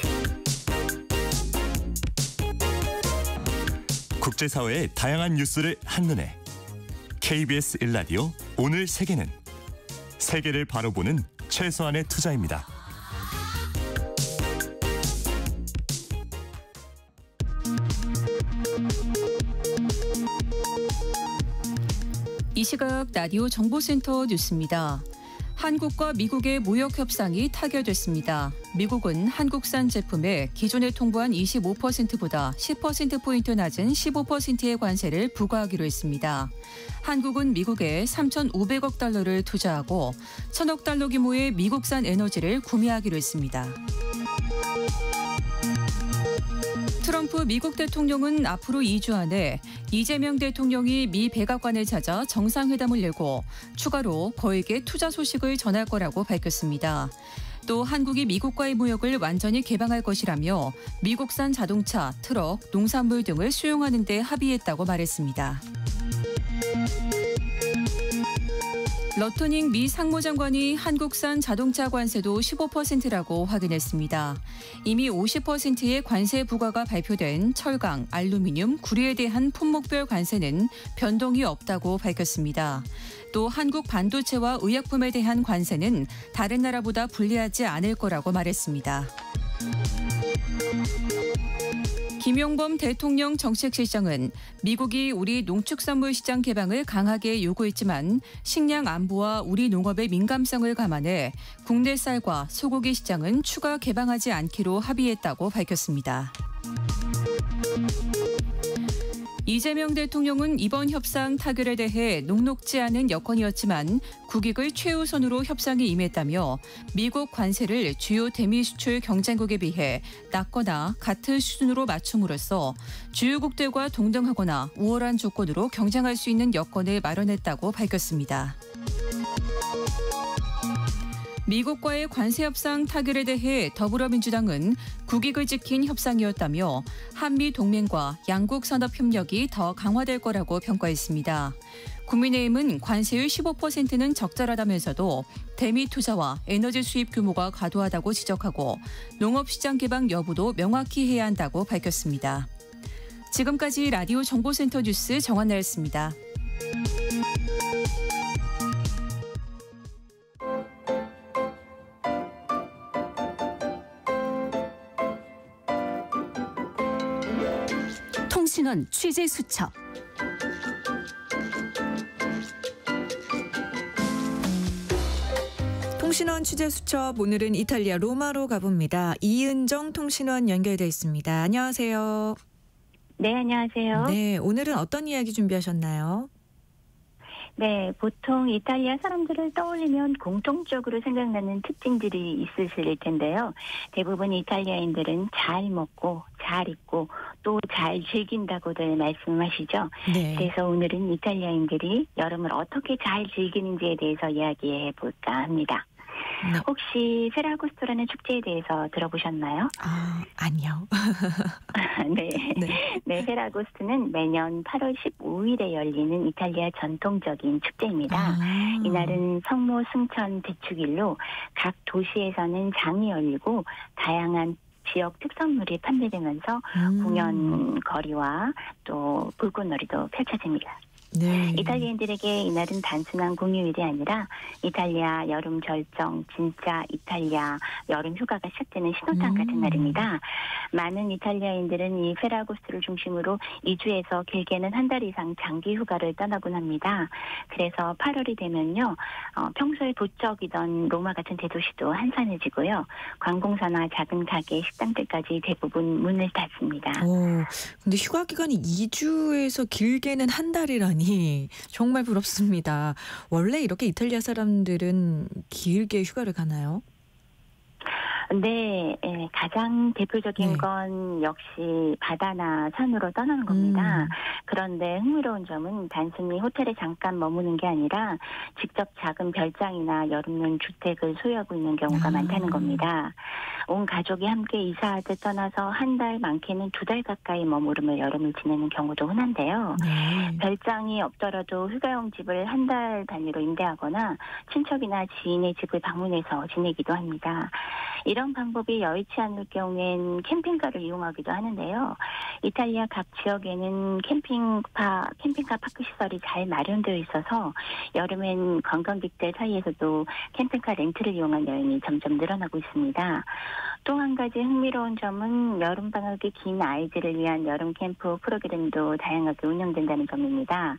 국제사회의 다양한 뉴스를 한눈에 KBS 1라디오 오늘 세계는 세계를 바로 보는 최소한의 투자입니다. 이 시각 라디오 정보센터 뉴스입니다. 한국과 미국의 무역 협상이 타결됐습니다. 미국은 한국산 제품에 기존에 통보한 25%보다 10%포인트 낮은 15%의 관세를 부과하기로 했습니다. 한국은 미국에 3,500억 달러를 투자하고 1,000억 달러 규모의 미국산 에너지를 구매하기로 했습니다. 트럼프 미국 대통령은 앞으로 2주 안에 이재명 대통령이 미 백악관을 찾아 정상회담을 열고 추가로 거액의 투자 소식을 전할 거라고 밝혔습니다. 또 한국이 미국과의 무역을 완전히 개방할 것이라며 미국산 자동차, 트럭, 농산물 등을 수용하는 데 합의했다고 말했습니다. 러터닝 미 상무장관이 한국산 자동차 관세도 15%라고 확인했습니다. 이미 50%의 관세 부과가 발표된 철강, 알루미늄, 구리에 대한 품목별 관세는 변동이 없다고 밝혔습니다. 또 한국 반도체와 의약품에 대한 관세는 다른 나라보다 불리하지 않을 거라고 말했습니다. 김용범 대통령 정책실장은 미국이 우리 농축산물 시장 개방을 강하게 요구했지만 식량 안보와 우리 농업의 민감성을 감안해 국내 쌀과 소고기 시장은 추가 개방하지 않기로 합의했다고 밝혔습니다. 이재명 대통령은 이번 협상 타결에 대해 녹록지 않은 여건이었지만 국익을 최우선으로 협상에 임했다며 미국 관세를 주요 대미 수출 경쟁국에 비해 낮거나 같은 수준으로 맞춤으로써 주요국들과 동등하거나 우월한 조건으로 경쟁할 수 있는 여건을 마련했다고 밝혔습니다. 미국과의 관세 협상 타결에 대해 더불어민주당은 국익을 지킨 협상이었다며 한미 동맹과 양국 산업 협력이 더 강화될 거라고 평가했습니다. 국민의힘은 관세율 15%는 적절하다면서도 대미 투자와 에너지 수입 규모가 과도하다고 지적하고 농업시장 개방 여부도 명확히 해야 한다고 밝혔습니다. 지금까지 라디오 정보센터 뉴스 정한나였습니다. 통신원 취재 수첩. 통신원 취재 수첩 오늘은 이탈리아 로마로 가봅니다. 이은정 통신원 연결돼 있습니다. 안녕하세요. 네, 안녕하세요. 네, 오늘은 어떤 이야기 준비하셨나요? 네, 보통 이탈리아 사람들을 떠올리면 공통적으로 생각나는 특징들이 있으실 텐데요. 대부분 이탈리아인들은 잘 먹고 잘 입고 또 잘 즐긴다고들 말씀하시죠. 네. 그래서 오늘은 이탈리아인들이 여름을 어떻게 잘 즐기는지에 대해서 이야기해 볼까 합니다. 네. 혹시 페라고스토라는 축제에 대해서 들어보셨나요? 아니요. 네. 네, 페라고스트는 매년 8월 15일에 열리는 이탈리아 전통적인 축제입니다. 이날은 성모 승천 대축일로 각 도시에서는 장이 열리고 다양한 지역 특산물이 판매되면서 공연 거리와 또 불꽃놀이도 펼쳐집니다. 네. 이탈리아인들에게 이날은 단순한 공휴일이 아니라 이탈리아 여름 절정, 진짜 이탈리아 여름 휴가가 시작되는 신호탄 같은 날입니다. 많은 이탈리아인들은 이 페라고스트를 중심으로 2주에서 길게는 한 달 이상 장기 휴가를 떠나곤 합니다. 그래서 8월이 되면요, 평소에 부쩍이던 로마 같은 대도시도 한산해지고요. 관공서나 작은 가게, 식당들까지 대부분 문을 닫습니다. 근데 휴가 기간이 2주에서 길게는 한 달이라니 정말 부럽습니다. 원래 이렇게 이탈리아 사람들은 길게 휴가를 가나요? 네, 가장 대표적인 네. 건 역시 바다나 산으로 떠나는 겁니다. 그런데 흥미로운 점은 단순히 호텔에 잠깐 머무는 게 아니라 직접 작은 별장이나 여름용 주택을 소유하고 있는 경우가 많다는 겁니다. 온 가족이 함께 이사하듯 떠나서 한 달 많게는 2달 가까이 머무르며 여름을 지내는 경우도 흔한데요. 네. 별장이 없더라도 휴가용 집을 한 달 단위로 임대하거나 친척이나 지인의 집을 방문해서 지내기도 합니다. 이런 방법이 여의치 않을 경우엔 캠핑카를 이용하기도 하는데요. 이탈리아 각 지역에는 캠핑카 파크 시설이 잘 마련되어 있어서 여름엔 관광객들 사이에서도 캠핑카 렌트를 이용한 여행이 점점 늘어나고 있습니다. 또 한 가지 흥미로운 점은 여름방학이 긴 아이들을 위한 여름 캠프 프로그램도 다양하게 운영된다는 점입니다.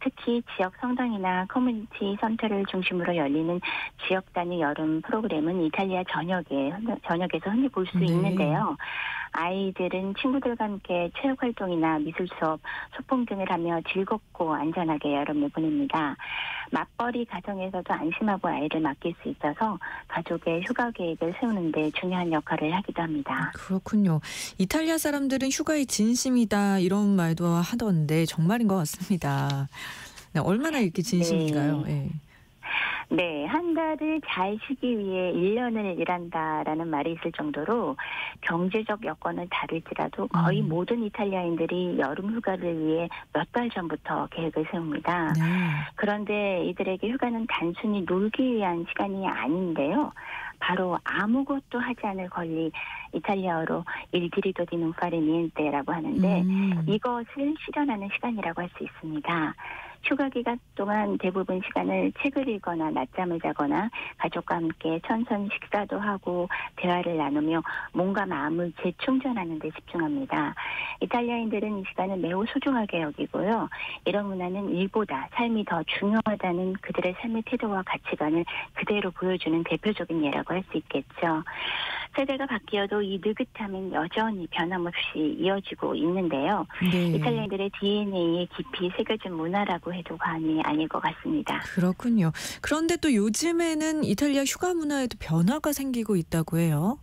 특히 지역 성당이나 커뮤니티 센터를 중심으로 열리는 지역 단위 여름 프로그램은 이탈리아 전역에서 흔히 볼 수 네. 있는데요. 아이들은 친구들과 함께 체육활동이나 미술 수업, 소풍 등을 하며 즐겁고 안전하게 여름을 보냅니다. 맞벌이 가정에서도 안심하고 아이를 맡길 수 있어서 가족의 휴가 계획을 세우는 데 중요한 역할을 하기도 합니다. 그렇군요. 이탈리아 사람들은 휴가에 진심이다 이런 말도 하던데 정말인 것 같습니다. 네, 얼마나 이렇게 진심인가요? 네. 네, 한 달을 잘 쉬기 위해 1년을 일한다라는 말이 있을 정도로 경제적 여건은 다를지라도 거의 모든 이탈리아인들이 여름 휴가를 위해 몇 달 전부터 계획을 세웁니다. 네. 그런데 이들에게 휴가는 단순히 놀기 위한 시간이 아닌데요. 바로 아무것도 하지 않을 권리, 이탈리아어로 il diritto di non fare niente라고 하는데 이것을 실현하는 시간이라고 할 수 있습니다. 휴가 기간 동안 대부분 시간을 책을 읽거나 낮잠을 자거나 가족과 함께 천천히 식사도 하고 대화를 나누며 몸과 마음을 재충전하는 데 집중합니다. 이탈리아인들은 이 시간을 매우 소중하게 여기고요. 이런 문화는 일보다 삶이 더 중요하다는 그들의 삶의 태도와 가치관을 그대로 보여주는 대표적인 예라고 할 수 있겠죠. 세대가 바뀌어도 이 느긋함은 여전히 변함없이 이어지고 있는데요. 네. 이탈리아인들의 DNA에 깊이 새겨진 문화라고 해도 과언이 아닐 것 같습니다. 그렇군요. 그런데 또 요즘에는 이탈리아 휴가 문화에도 변화가 생기고 있다고 해요.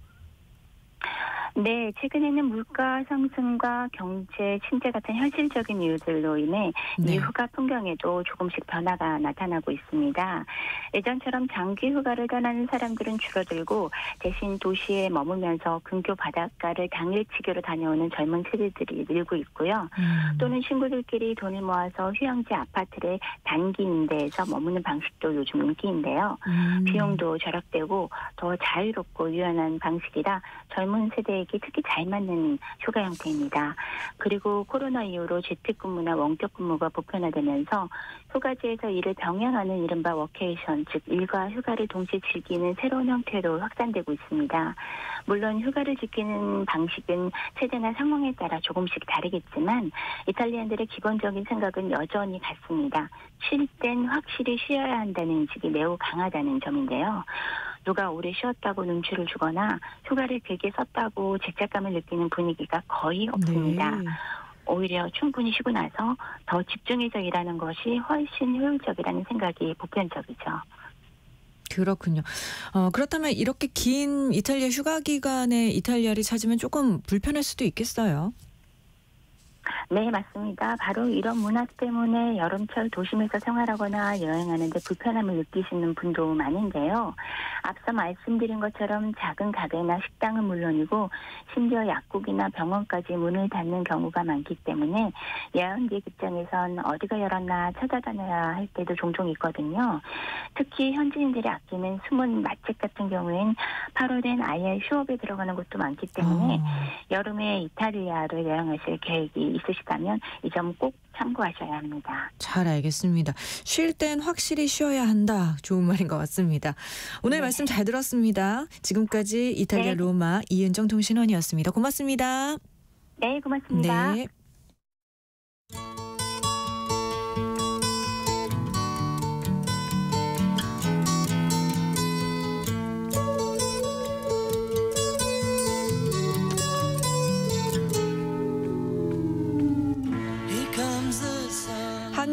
네, 최근에는 물가 상승과 경제 침체 같은 현실적인 이유들로 인해 네. 이 휴가 풍경에도 조금씩 변화가 나타나고 있습니다. 예전처럼 장기 휴가를 떠나는 사람들은 줄어들고 대신 도시에 머물면서 근교 바닷가를 당일치기로 다녀오는 젊은 세대들이 늘고 있고요. 또는 친구들끼리 돈을 모아서 휴양지 아파트를 단기 임대해서 머무는 방식도 요즘 인기인데요. 비용도 절약되고 더 자유롭고 유연한 방식이라 젊은 세대에게 특히 잘 맞는 휴가 형태입니다. 그리고 코로나 이후로 재택근무나 원격근무가 보편화되면서 휴가지에서 일을 병행하는 이른바 워케이션, 즉 일과 휴가를 동시에 즐기는 새로운 형태로 확산되고 있습니다. 물론 휴가를 즐기는 방식은 세대나 상황에 따라 조금씩 다르겠지만 이탈리아인들의 기본적인 생각은 여전히 같습니다. 쉴 땐 확실히 쉬어야 한다는 인식이 매우 강하다는 점인데요. 누가 오래 쉬었다고 눈치를 주거나 휴가를 길게 썼다고 죄책감을 느끼는 분위기가 거의 없습니다. 네. 오히려 충분히 쉬고 나서 더 집중해서 일하는 것이 훨씬 효율적이라는 생각이 보편적이죠. 그렇군요. 그렇다면 이렇게 긴 이탈리아 휴가 기간에 이탈리아를 찾으면 조금 불편할 수도 있겠어요. 네, 맞습니다. 바로 이런 문화 때문에 여름철 도심에서 생활하거나 여행하는데 불편함을 느끼시는 분도 많은데요. 앞서 말씀드린 것처럼 작은 가게나 식당은 물론이고 심지어 약국이나 병원까지 문을 닫는 경우가 많기 때문에 여행객 입장에선 어디가 열었나 찾아다녀야 할 때도 종종 있거든요. 특히 현지인들이 아끼는 숨은 맛집 같은 경우엔 8월엔 아예 휴업에 들어가는 곳도 많기 때문에 여름에 이탈리아를 여행하실 계획이 있으시다면 이 점 꼭 참고하셔야 합니다. 잘 알겠습니다. 쉴 땐 확실히 쉬어야 한다. 좋은 말인 것 같습니다. 오늘 말씀 잘 들었습니다. 지금까지 이탈리아 로마 이은정 통신원이었습니다. 고맙습니다. 네, 고맙습니다. 네.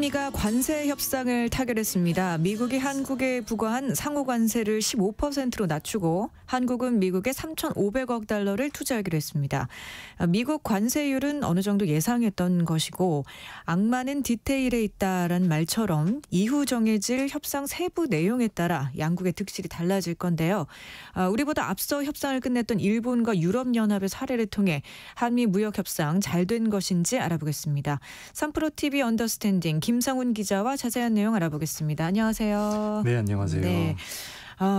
한미가 관세 협상을 타결했습니다. 미국이 한국에 부과한 상호 관세를 15%로 낮추고 한국은 미국에 3,500억 달러를 투자하기로 했습니다. 미국 관세율은 어느 정도 예상했던 것이고 악마는 디테일에 있다라는 말처럼 이후 정해질 협상 세부 내용에 따라 양국의 득실이 달라질 건데요. 우리보다 앞서 협상을 끝냈던 일본과 유럽연합의 사례를 통해 한미 무역 협상 잘 된 것인지 알아보겠습니다. 3프로TV 언더스탠딩 김상훈 기자와 자세한 내용 알아보겠습니다. 안녕하세요. 네, 안녕하세요. 네.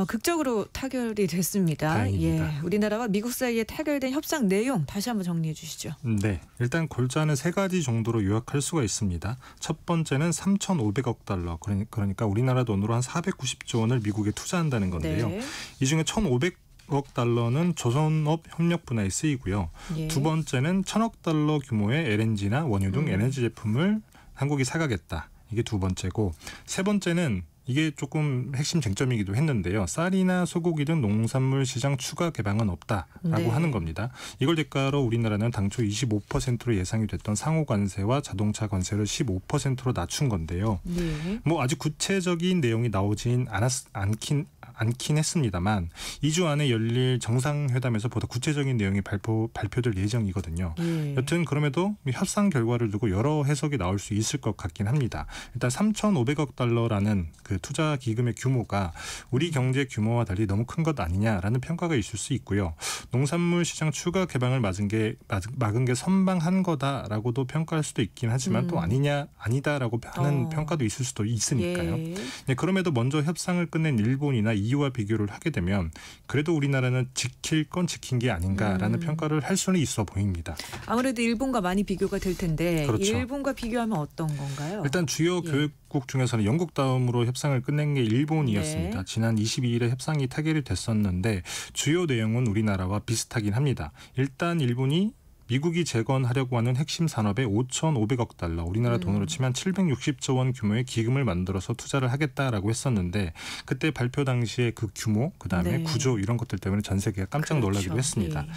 극적으로 타결이 됐습니다. 다행입니다. 예, 우리나라와 미국 사이에 타결된 협상 내용 다시 한번 정리해 주시죠. 네, 일단 골자는 세 가지 정도로 요약할 수가 있습니다. 첫 번째는 3,500억 달러, 그러니까 우리나라 돈으로 한 490조 원을 미국에 투자한다는 건데요. 네. 이 중에 1,500억 달러는 조선업 협력 분야에 쓰이고요. 예. 두 번째는 1,000억 달러 규모의 LNG나 원유 등 에너지 제품을 한국이 사가겠다. 이게 두 번째고, 세 번째는 이게 조금 핵심 쟁점이기도 했는데요. 쌀이나 소고기 등 농산물 시장 추가 개방은 없다라고 하는 겁니다. 이걸 대가로 우리나라는 당초 25%로 예상이 됐던 상호 관세와 자동차 관세를 15%로 낮춘 건데요. 네. 뭐 아직 구체적인 내용이 나오진 않긴 했습니다만 2주 안에 열릴 정상회담에서 보다 구체적인 내용이 발표될 예정이거든요. 예. 여튼 그럼에도 협상 결과를 두고 여러 해석이 나올 수 있을 것 같긴 합니다. 일단 3,500억 달러라는 그 투자 기금의 규모가 우리 경제 규모와 달리 너무 큰 것 아니냐라는 평가가 있을 수 있고요. 농산물 시장 추가 개방을 막은 게 선방한 거다라고도 평가할 수도 있긴 하지만 또 아니다라고 하는 평가도 있을 수도 있으니까요. 예. 네, 그럼에도 먼저 협상을 끝낸 일본이나 EU와 비교를 하게 되면 그래도 우리나라는 지킬 건 지킨 게 아닌가라는 평가를 할 수는 있어 보입니다. 아무래도 일본과 많이 비교가 될 텐데 그렇죠. 일본과 비교하면 어떤 건가요? 일단 주요 교역국 중에서는 영국 다음으로 협상을 끝낸 게 일본이었습니다. 네. 지난 22일에 협상이 타결이 됐었는데 주요 내용은 우리나라와 비슷하긴 합니다. 일단 일본이 미국이 재건하려고 하는 핵심 산업에 5,500억 달러, 우리나라 돈으로 치면 760조 원 규모의 기금을 만들어서 투자를 하겠다라고 했었는데 그때 발표 당시에 그 규모, 그다음에 네. 구조 이런 것들 때문에 전 세계가 깜짝 놀라기도 그렇죠. 했습니다. 예.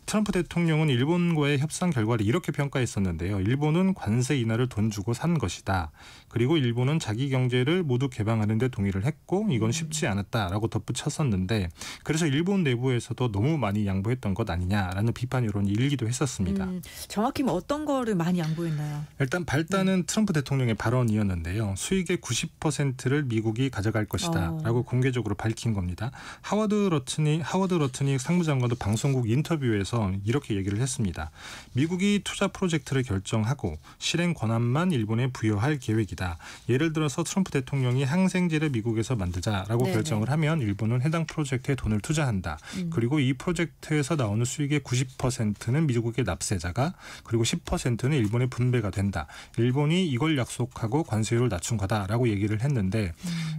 트럼프 대통령은 일본과의 협상 결과를 이렇게 평가했었는데요. 일본은 관세 인하를 돈 주고 산 것이다. 그리고 일본은 자기 경제를 모두 개방하는 데 동의를 했고 이건 쉽지 않았다라고 덧붙였었는데 그래서 일본 내부에서도 너무 많이 양보했던 것 아니냐라는 비판 여론이 일기도 했었습니다. 정확히 어떤 거를 많이 양보했나요? 일단 발단은 트럼프 대통령의 발언이었는데요. 수익의 90%를 미국이 가져갈 것이다 라고 공개적으로 밝힌 겁니다. 하워드 러트닉 상무장관도 방송국 인터뷰에서 이렇게 얘기를 했습니다. 미국이 투자 프로젝트를 결정하고 실행 권한만 일본에 부여할 계획이다. 예를 들어서 트럼프 대통령이 항생제를 미국에서 만들자라고 네네. 결정을 하면 일본은 해당 프로젝트에 돈을 투자한다. 그리고 이 프로젝트에서 나오는 수익의 90%는 미국의 납세자가 그리고 10%는 일본에 분배가 된다. 일본이 이걸 약속하고 관세율을 낮춘 거다라고 얘기를 했는데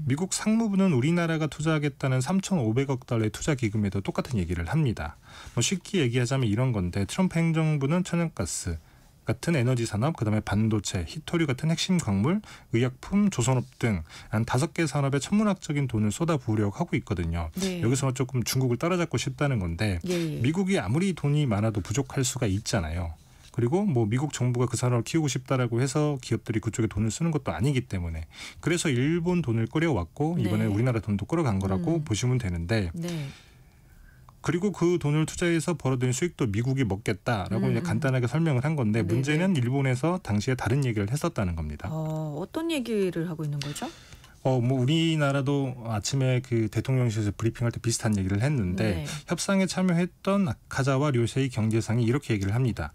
미국 상무부는 우리나라가 투자하겠다는 3,500억 달러의 투자 기금에도 똑같은 얘기를 합니다. 쉽게 얘기하자면 이런 건데 트럼프 행정부는 천연가스 같은 에너지 산업, 그다음에 반도체, 히토류 같은 핵심 광물, 의약품, 조선업 등 한 5개 산업에 천문학적인 돈을 쏟아부으려고 하고 있거든요. 네. 여기서 조금 중국을 따라잡고 싶다는 건데 예. 미국이 아무리 돈이 많아도 부족할 수가 있잖아요. 그리고 뭐 미국 정부가 그 산업을 키우고 싶다라고 해서 기업들이 그쪽에 돈을 쓰는 것도 아니기 때문에 그래서 일본 돈을 끌어왔고 이번에 네. 우리나라 돈도 끌어간 거라고 보시면 되는데 네. 그리고 그 돈을 투자해서 벌어들인 수익도 미국이 먹겠다라고 그냥 간단하게 설명을 한 건데 네네. 문제는 일본에서 당시에 다른 얘기를 했었다는 겁니다. 어떤 얘기를 하고 있는 거죠? 뭐 우리나라도 아침에 그 대통령실에서 브리핑할 때 비슷한 얘기를 했는데 네. 협상에 참여했던 아카자와 료세이 경제상이 이렇게 얘기를 합니다.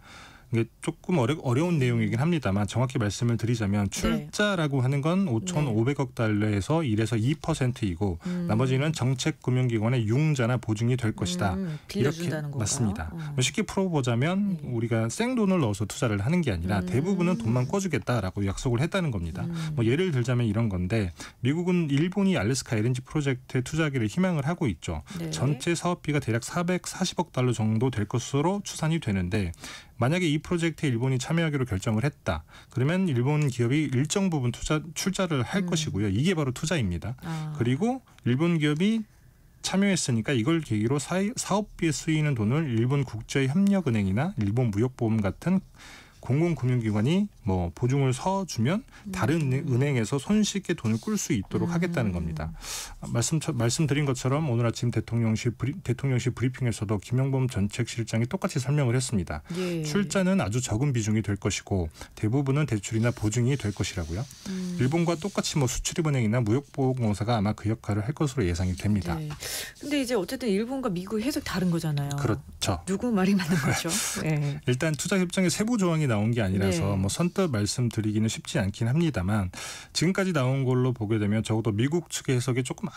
이게 조금 어려운 내용이긴 합니다만 정확히 말씀을 드리자면 출자라고 하는 건 5,500억 달러에서 1에서 2%이고 나머지는 정책금융기관의 융자나 보증이 될 것이다. 빌려준다는 이렇게 건가요? 맞습니다. 쉽게 풀어보자면 우리가 생돈을 넣어서 투자를 하는 게 아니라 대부분은 돈만 꿔주겠다라고 약속을 했다는 겁니다. 뭐 예를 들자면 이런 건데 미국은 일본이 알래스카 LNG 프로젝트에 투자하기를 희망을 하고 있죠. 네. 전체 사업비가 대략 440억 달러 정도 될 것으로 추산이 되는데 만약에 이 프로젝트에 일본이 참여하기로 결정을 했다. 그러면 일본 기업이 일정 부분 출자를 할 것이고요. 이게 바로 투자입니다. 그리고 일본 기업이 참여했으니까 이걸 계기로 사업비에 쓰이는 돈을 일본 국제협력은행이나 일본 무역보험 같은 공공금융기관이 뭐 보증을 서주면 다른 은행에서 손쉽게 돈을 꿀 수 있도록 하겠다는 겁니다. 말씀드린 것처럼 오늘 아침 대통령실 브리핑에서도 김영범 정책실장이 똑같이 설명을 했습니다. 예. 출자는 아주 적은 비중이 될 것이고 대부분은 대출이나 보증이 될 것이라고요. 일본과 똑같이 뭐 수출입은행이나 무역보험공사가 아마 그 역할을 할 것으로 예상이 됩니다. 네. 근데 이제 어쨌든 일본과 미국이 해석 다른 거잖아요. 그렇죠. 누구 말이 맞는 거죠? 네. 일단 투자협정에 세부 조항이 나온 게 아니라서 네. 뭐 선뜻 말씀드리기는 쉽지 않긴 합니다만 지금까지 나온 걸로 보게 되면 적어도 미국 측의 해석이 조금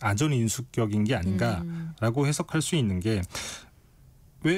아전인수격인 게 아닌가라고 해석할 수 있는 게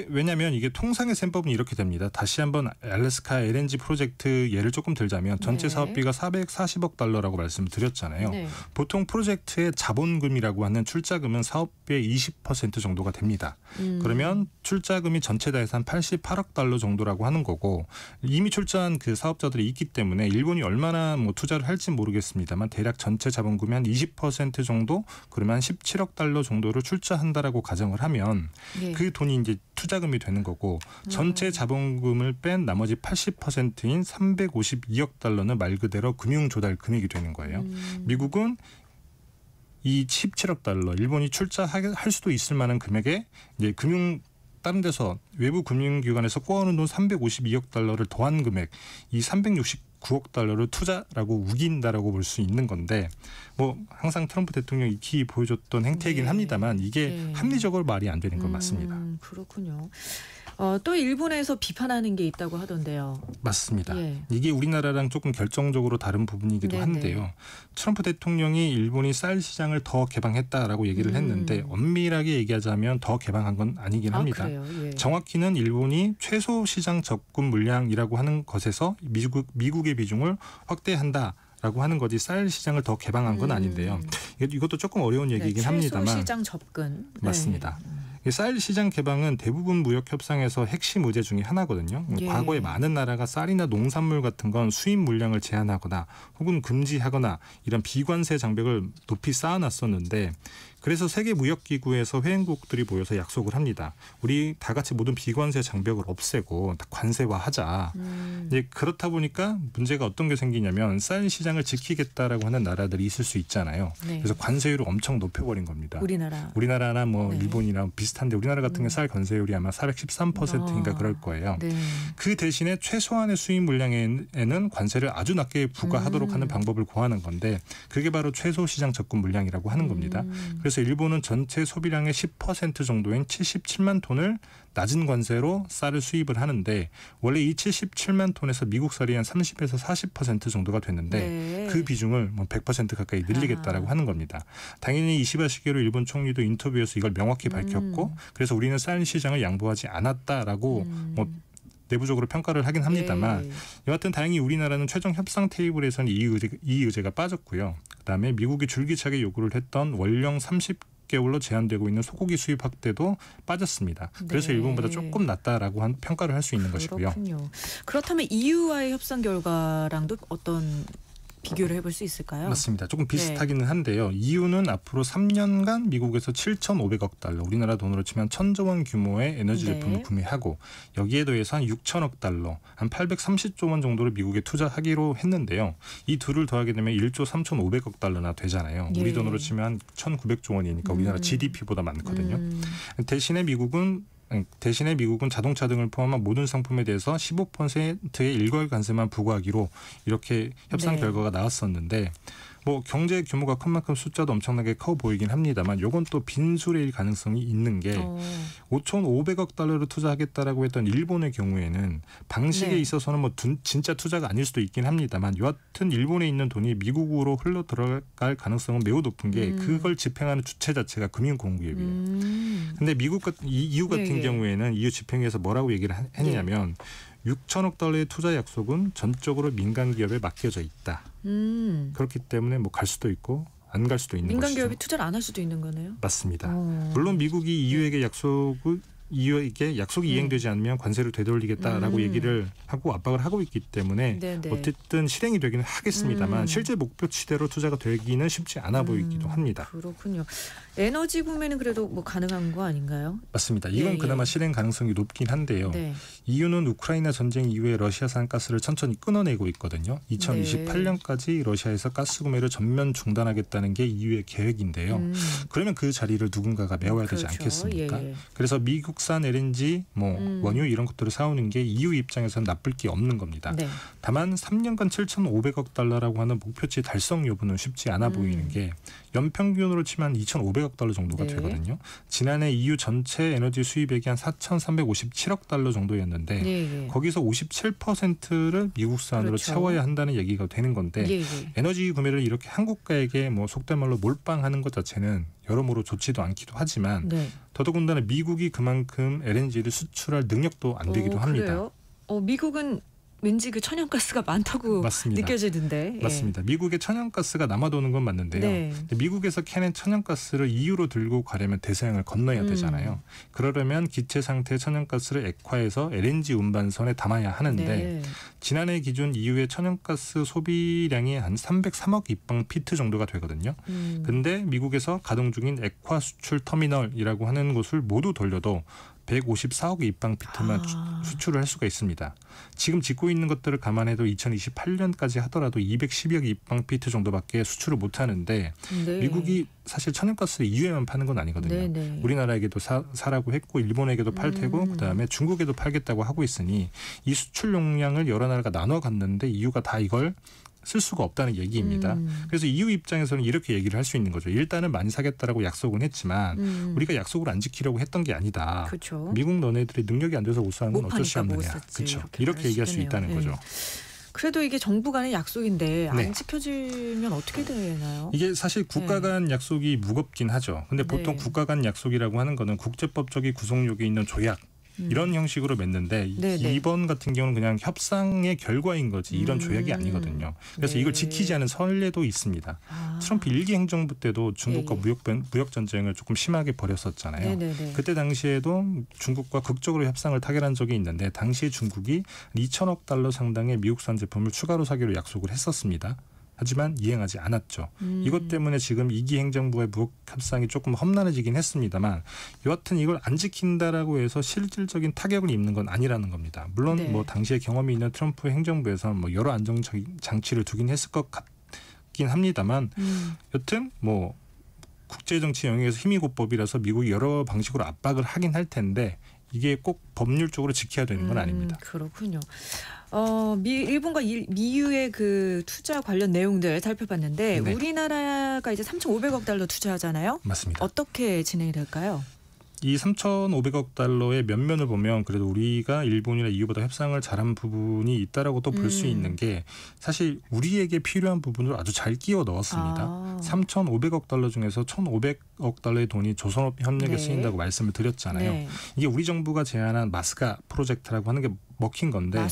왜냐하면 이게 통상의 셈법은 이렇게 됩니다. 다시 한번 알래스카 LNG 프로젝트 예를 조금 들자면 전체 네. 사업비가 440억 달러라고 말씀을 드렸잖아요. 네. 보통 프로젝트의 자본금이라고 하는 출자금은 사업비의 20% 정도가 됩니다. 그러면 출자금이 전체 다 해서 한 88억 달러 정도라고 하는 거고 이미 출자한 그 사업자들이 있기 때문에 일본이 얼마나 뭐 투자를 할지 모르겠습니다만 대략 전체 자본금의 한 20% 정도 그러면 한 17억 달러 정도를 출자한다라고 가정을 하면 네. 그 돈이 이제 투자금이 되는 거고 전체 자본금을 뺀 나머지 80%인 352억 달러는 말 그대로 금융조달 금액이 되는 거예요. 미국은 이 17억 달러 일본이 출자할 수도 있을 만한 금액에 이제 다른 데서 외부 금융기관에서 꼬아오는 돈 352억 달러를 더한 금액 이 369억 달러를 투자라고 우긴다라고 볼 수 있는 건데 뭐 항상 트럼프 대통령이 익히 보여줬던 행태이긴 네. 합니다만 이게 네. 합리적으로 말이 안 되는 건 맞습니다. 그렇군요. 또 일본에서 비판하는 게 있다고 하던데요. 맞습니다. 예. 이게 우리나라랑 조금 결정적으로 다른 부분이기도 네네. 한데요. 트럼프 대통령이 일본이 쌀 시장을 더 개방했다라고 얘기를 했는데 엄밀하게 얘기하자면 더 개방한 건 아니긴 합니다. 그래요? 예. 정확히는 일본이 최소 시장 접근 물량이라고 하는 것에서 미국의 비중을 확대한다. 라고 하는 거지 쌀 시장을 더 개방한 건 아닌데요. 이것도 조금 어려운 얘기이긴 합니다만. 최소 시장 접근. 맞습니다. 네. 쌀 시장 개방은 대부분 무역 협상에서 핵심 의제 중에 하나거든요. 예. 과거에 많은 나라가 쌀이나 농산물 같은 건 수입 물량을 제한하거나 혹은 금지하거나 이런 비관세 장벽을 높이 쌓아놨었는데 그래서 세계무역기구에서 회원국들이 모여서 약속을 합니다. 우리 다 같이 모든 비관세 장벽을 없애고 다 관세화하자. 이제 그렇다 보니까 문제가 어떤 게 생기냐면 쌀 시장을 지키겠다라고 하는 나라들이 있을 수 있잖아요. 네. 그래서 관세율을 엄청 높여버린 겁니다. 우리나라나 뭐 네. 일본이랑 비슷한데 우리나라 같은 게 쌀 관세율이 아마 413%인가 그럴 거예요. 네. 그 대신에 최소한의 수입 물량에는 관세를 아주 낮게 부과하도록 하는 방법을 고하는 건데 그게 바로 최소 시장 접근 물량이라고 하는 겁니다. 그래서 일본은 전체 소비량의 10% 정도인 77만 톤을 낮은 관세로 쌀을 수입을 하는데 원래 이 77만 톤에서 미국 쌀이 한 30에서 40% 정도가 됐는데 네. 그 비중을 뭐 100% 가까이 늘리겠다라고 하는 겁니다. 당연히 이시바 시게루 일본 총리도 인터뷰에서 이걸 명확히 밝혔고 그래서 우리는 쌀 시장을 양보하지 않았다라고 뭐 내부적으로 평가를 하긴 합니다만 예. 여하튼 다행히 우리나라는 최종 협상 테이블에서는 이 의제가 빠졌고요. 그다음에 미국이 줄기차게 요구를 했던 월령 30개월로 제한되고 있는 소고기 수입 확대도 빠졌습니다. 그래서 네. 일본보다 조금 낫다라고 평가를 할 수 있는 것이고요. 그렇군요. 그렇다면 EU와의 협상 결과랑도 어떤 비교를 해볼 수 있을까요? 맞습니다. 조금 비슷하기는 한데요. EU는 앞으로 3년간 미국에서 7,500억 달러, 우리나라 돈으로 치면 1,000조 원 규모의 에너지 네. 제품을 구매하고 여기에 더해서 한 6천억 달러, 한 830조 원 정도를 미국에 투자하기로 했는데요. 이 둘을 더하게 되면 1조 3,500억 달러나 되잖아요. 예. 우리 돈으로 치면 한 1,900조 원이니까 우리나라 GDP보다 많거든요. 대신에 미국은 자동차 등을 포함한 모든 상품에 대해서 15%의 일괄 관세만 부과하기로 이렇게 협상 네. 결과가 나왔었는데 뭐 경제 규모가 큰 만큼 숫자도 엄청나게 커 보이긴 합니다만 요건 또 빈수레일 가능성이 있는 게 5,500억 달러를 투자하겠다라고 했던 일본의 경우에는 방식에 네. 있어서는 뭐 진짜 투자가 아닐 수도 있긴 합니다만 여하튼 일본에 있는 돈이 미국으로 흘러 들어갈 가능성은 매우 높은 게 그걸 집행하는 주체 자체가 금융공기업이에요. 근데 EU 같은 예. 경우에는 EU 집행위에서 뭐라고 얘기를 했냐면 6천억 달러의 투자 약속은 전적으로 민간 기업에 맡겨져 있다. 그렇기 때문에 뭐 갈 수도 있고 안 갈 수도 있는 민간 것이죠. 기업이 투자를 안 할 수도 있는 거네요. 맞습니다. 물론 미국이 EU에게 이게 약속이 이행되지 않으면 관세를 되돌리겠다라고 얘기를 하고 압박을 하고 있기 때문에 네네. 어쨌든 실행이 되기는 하겠습니다만 실제 목표치대로 투자가 되기는 쉽지 않아 보이기도 합니다. 그렇군요. 에너지 구매는 그래도 뭐 가능한 거 아닌가요? 맞습니다. 이건 그나마 실행 가능성이 높긴 한데요. 네. EU는 우크라이나 전쟁 이후에 러시아산 가스를 천천히 끊어내고 있거든요. 2028년까지 러시아에서 가스 구매를 전면 중단하겠다는 게 EU의 계획인데요. 그러면 그 자리를 누군가가 메워야 되지 그렇죠. 않겠습니까? 예. 그래서 미국산 LNG, 원유 이런 것들을 사오는 게 EU 입장에서는 나쁠 게 없는 겁니다. 네. 다만 3년간 7,500억 달러라고 하는 목표치 달성 여부는 쉽지 않아 보이는 게 연평균으로 치면 2,500억 달러 정도가 네. 되거든요. 지난해 EU 전체 에너지 수입액이 한 4,357억 달러 정도였는데 예. 거기서 57%를 미국산으로 그렇죠. 채워야 한다는 얘기가 되는 건데 예. 에너지 구매를 이렇게 한국가에게 속된 말로 몰빵하는 것 자체는 여러모로 좋지도 않기도 하지만 네. 더더군다나 미국이 그만큼 LNG를 수출할 능력도 안 되기도 합니다. 그래요? 미국은 왠지 그 천연가스가 많다고 맞습니다. 느껴지던데. 예. 맞습니다. 미국에 천연가스가 남아도는 건 맞는데요. 네. 미국에서 캐낸 천연가스를 EU로 들고 가려면 대서양을 건너야 되잖아요. 그러려면 기체 상태의 천연가스를 액화해서 LNG 운반선에 담아야 하는데 네. 지난해 기준 EU의 천연가스 소비량이 한 303억 입방피트 정도가 되거든요. 근데 미국에서 가동 중인 액화 수출 터미널이라고 하는 곳을 모두 돌려도 154억 입방피트만 수출을 할 수가 있습니다. 지금 짓고 있는 것들을 감안해도 2028년까지 하더라도 210억 입방피트 정도밖에 수출을 못하는데 네. 미국이 사실 천연가스를 EU에만 파는 건 아니거든요. 네. 우리나라에게도 사라고 했고 일본에게도 팔 테고 그다음에 중국에도 팔겠다고 하고 있으니 이 수출 용량을 여러 나라가 나눠 갔는데 EU가 다 이걸 쓸 수가 없다는 얘기입니다. 그래서 EU 입장에서는 이렇게 얘기를 할 수 있는 거죠. 일단은 많이 사겠다라고 약속은 했지만 우리가 약속을 안 지키려고 했던 게 아니다. 그렇죠. 미국 너네들이 능력이 안 돼서 못 사는 건 어쩔 수 없느냐. 그렇죠. 이렇게 얘기할 수 있다는 거죠. 그래도 이게 정부 간의 약속인데 네. 안 지켜지면 어떻게 되나요? 이게 사실 국가 간 약속이 무겁긴 하죠. 근데 보통 국가 간 약속이라고 하는 거는 국제법적인 구속력이 있는 조약 이런 형식으로 맺는데 네네. 이번 같은 경우는 그냥 협상의 결과인 거지 이런 조약이 아니거든요. 그래서 이걸 지키지 않은 선례도 있습니다. 트럼프 1기 행정부 때도 중국과 무역 전쟁을 조금 심하게 벌였었잖아요. 네네네. 그때 당시에도 중국과 극적으로 협상을 타결한 적이 있는데 당시에 중국이 2천억 달러 상당의 미국산 제품을 추가로 사기로 약속을 했었습니다. 하지만 이행하지 않았죠. 이것 때문에 지금 2기 행정부의 무역 협상이 조금 험난해지긴 했습니다만 여하튼 이걸 안 지킨다라고 해서 실질적인 타격을 입는 건 아니라는 겁니다. 물론 네. 당시에 경험이 있는 트럼프 행정부에서는 여러 안정 장치를 두긴 했을 것 같긴 합니다만 여튼 국제정치 영역에서 힘이고법이라서 미국이 여러 방식으로 압박을 하긴 할 텐데 이게 꼭 법률적으로 지켜야 되는 건 아닙니다. 그렇군요. 일본과 미유의 그 투자 관련 내용들 살펴봤는데 네. 우리나라가 이제 3,500억 달러 투자하잖아요. 맞습니다. 어떻게 진행이 될까요? 이 3,500억 달러의 면면을 보면 그래도 우리가 일본이나 EU보다 협상을 잘한 부분이 있다라고 또 볼 수 있는 게 사실 우리에게 필요한 부분을 아주 잘 끼워 넣었습니다. 3,500억 달러 중에서 1,500억 달러의 돈이 조선업 협력에 네. 쓰인다고 말씀을 드렸잖아요. 네. 이게 우리 정부가 제안한 마스가 프로젝트라고 하는 게 먹힌 건데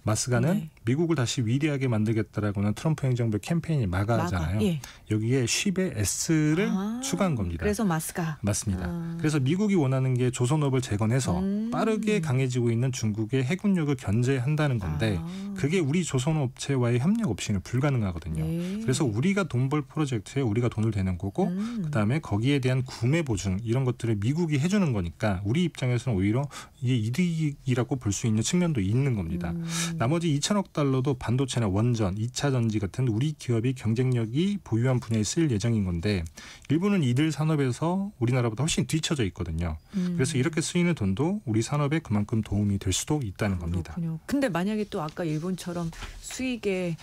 마스가는 네. 미국을 다시 위대하게 만들겠다라고 하는 트럼프 행정부의 캠페인이 마가잖아요. 예. 여기에 10의 S를 추가한 겁니다. 그래서 마스가. 맞습니다. 그래서 미국이 원하는 게 조선업을 재건해서 빠르게 강해지고 있는 중국의 해군력을 견제한다는 건데 그게 우리 조선업체와의 협력 없이는 불가능하거든요. 네. 그래서 우리가 돈 벌 프로젝트에 우리가 돈을 대는 거고 그다음에 거기에 대한 구매 보증 이런 것들을 미국이 해주는 거니까 우리 입장에서는 오히려 이게 이득이라고 볼 수 있는 측면도 있는 겁니다. 나머지 2천억 달러도 반도체나 원전, 2차 전지 같은 우리 기업이 경쟁력이 보유한 분야에 쓰일 예정인 건데 일본은 이들 산업에서 우리나라보다 훨씬 뒤처져 있거든요. 그래서 이렇게 쓰이는 돈도 우리 산업에 그만큼 도움이 될 수도 있다는 겁니다. 그렇군요. 근데 만약에 또 아까 일본처럼 수익에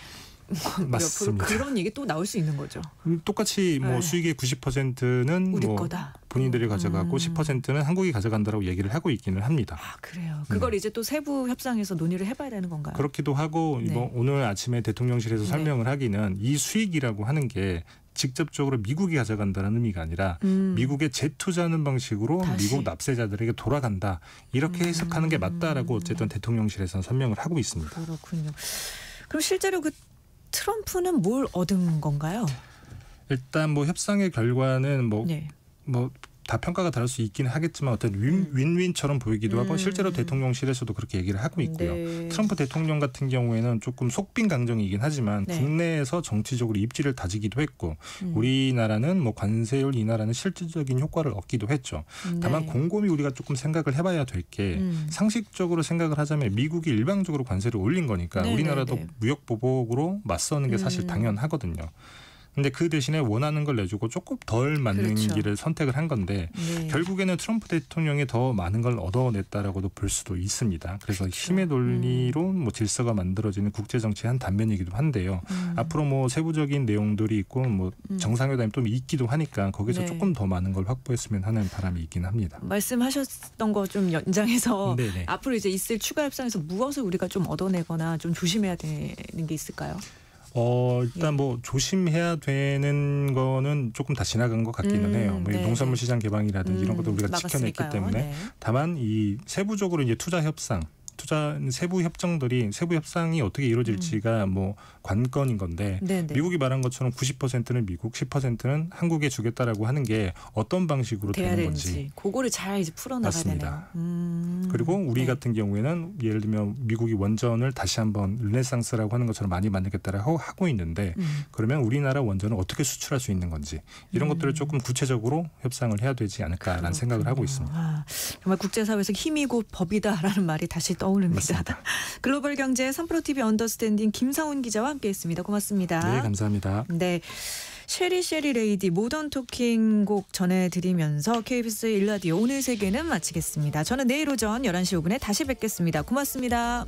맞습니다. 그런 얘기 또 나올 수 있는 거죠. 똑같이 네. 수익의 90%는 우리 거다. 본인들이 가져가고 10%는 한국이 가져간다라고 얘기를 하고 있기는 합니다. 그래요. 그걸 이제 또 세부 협상에서 논의를 해봐야 되는 건가요? 그렇기도 하고 네. 오늘 아침에 대통령실에서 네. 설명을 하기는 이 수익이라고 하는 게 직접적으로 미국이 가져간다는 의미가 아니라 미국에 재투자하는 방식으로 다시. 미국 납세자들에게 돌아간다. 이렇게 해석하는 게 맞다라고 어쨌든 대통령실에서는 설명을 하고 있습니다. 그렇군요. 그럼 실제로 그 트럼프는 뭘 얻은 건가요? 일단 협상의 결과는 네. 다 평가가 다를 수 있긴 하겠지만 어떤 윈윈처럼 보이기도 하고 실제로 대통령실에서도 그렇게 얘기를 하고 있고요. 네. 트럼프 대통령 같은 경우에는 조금 속빈 강정이긴 하지만 네. 국내에서 정치적으로 입지를 다지기도 했고 우리나라는 뭐 관세율 인하라는 실질적인 효과를 얻기도 했죠. 다만 네. 곰곰이 우리가 조금 생각을 해봐야 될 게 상식적으로 생각을 하자면 미국이 일방적으로 관세를 올린 거니까 네, 우리나라도 네, 네. 무역 보복으로 맞서는 게 사실 당연하거든요. 근데 그 대신에 원하는 걸 내주고 조금 덜 맞는 그렇죠. 길을 선택을 한 건데 네. 결국에는 트럼프 대통령이 더 많은 걸 얻어냈다라고도 볼 수도 있습니다. 그래서 그렇죠. 힘의 논리로 뭐 질서가 만들어지는 국제 정치의 한 단면이기도 한데요. 앞으로 뭐 세부적인 내용들이 있고 뭐 정상회담이 또 있기도 하니까 거기서 네. 조금 더 많은 걸 확보했으면 하는 바람이 있긴 합니다. 말씀하셨던 거 좀 연장해서 네네. 앞으로 이제 있을 추가 협상에서 무엇을 우리가 좀 얻어내거나 좀 조심해야 되는 게 있을까요? 일단 뭐 조심해야 되는 거는 조금 다 지나간 것 같기는 해요. 뭐 네, 농산물 시장 개방이라든지 이런 것도 우리가 지켜냈기 막았으니까요. 때문에 네. 다만 이 세부적으로 이제 투자 세부 협상이 어떻게 이루어질지가 뭐 관건인 건데 네, 네. 미국이 말한 것처럼 90%는 미국, 10%는 한국에 주겠다라고 하는 게 어떤 방식으로 돼야 되는 되는지 건지. 그거를 잘 이제 풀어나가야 맞습니다. 되네요. 그리고 우리 네. 같은 경우에는 예를 들면 미국이 원전을 다시 한번 르네상스라고 하는 것처럼 많이 만들겠다라고 하고 있는데 그러면 우리나라 원전을 어떻게 수출할 수 있는 건지 이런 것들을 조금 구체적으로 협상을 해야 되지 않을까라는 생각을 하고 있습니다. 아, 정말 국제사회에서 힘이고 법이다라는 말이 다시 떠오릅니다. 맞습니다. 글로벌 경제 3프로TV 언더스탠딩 김상훈 기자와 함께했습니다. 고맙습니다. 네, 감사합니다. 네. 쉐리 레이디 모던 토킹 곡 전해드리면서 KBS 1라디오 오늘 세계는 마치겠습니다. 저는 내일 오전 11시 5분에 다시 뵙겠습니다. 고맙습니다.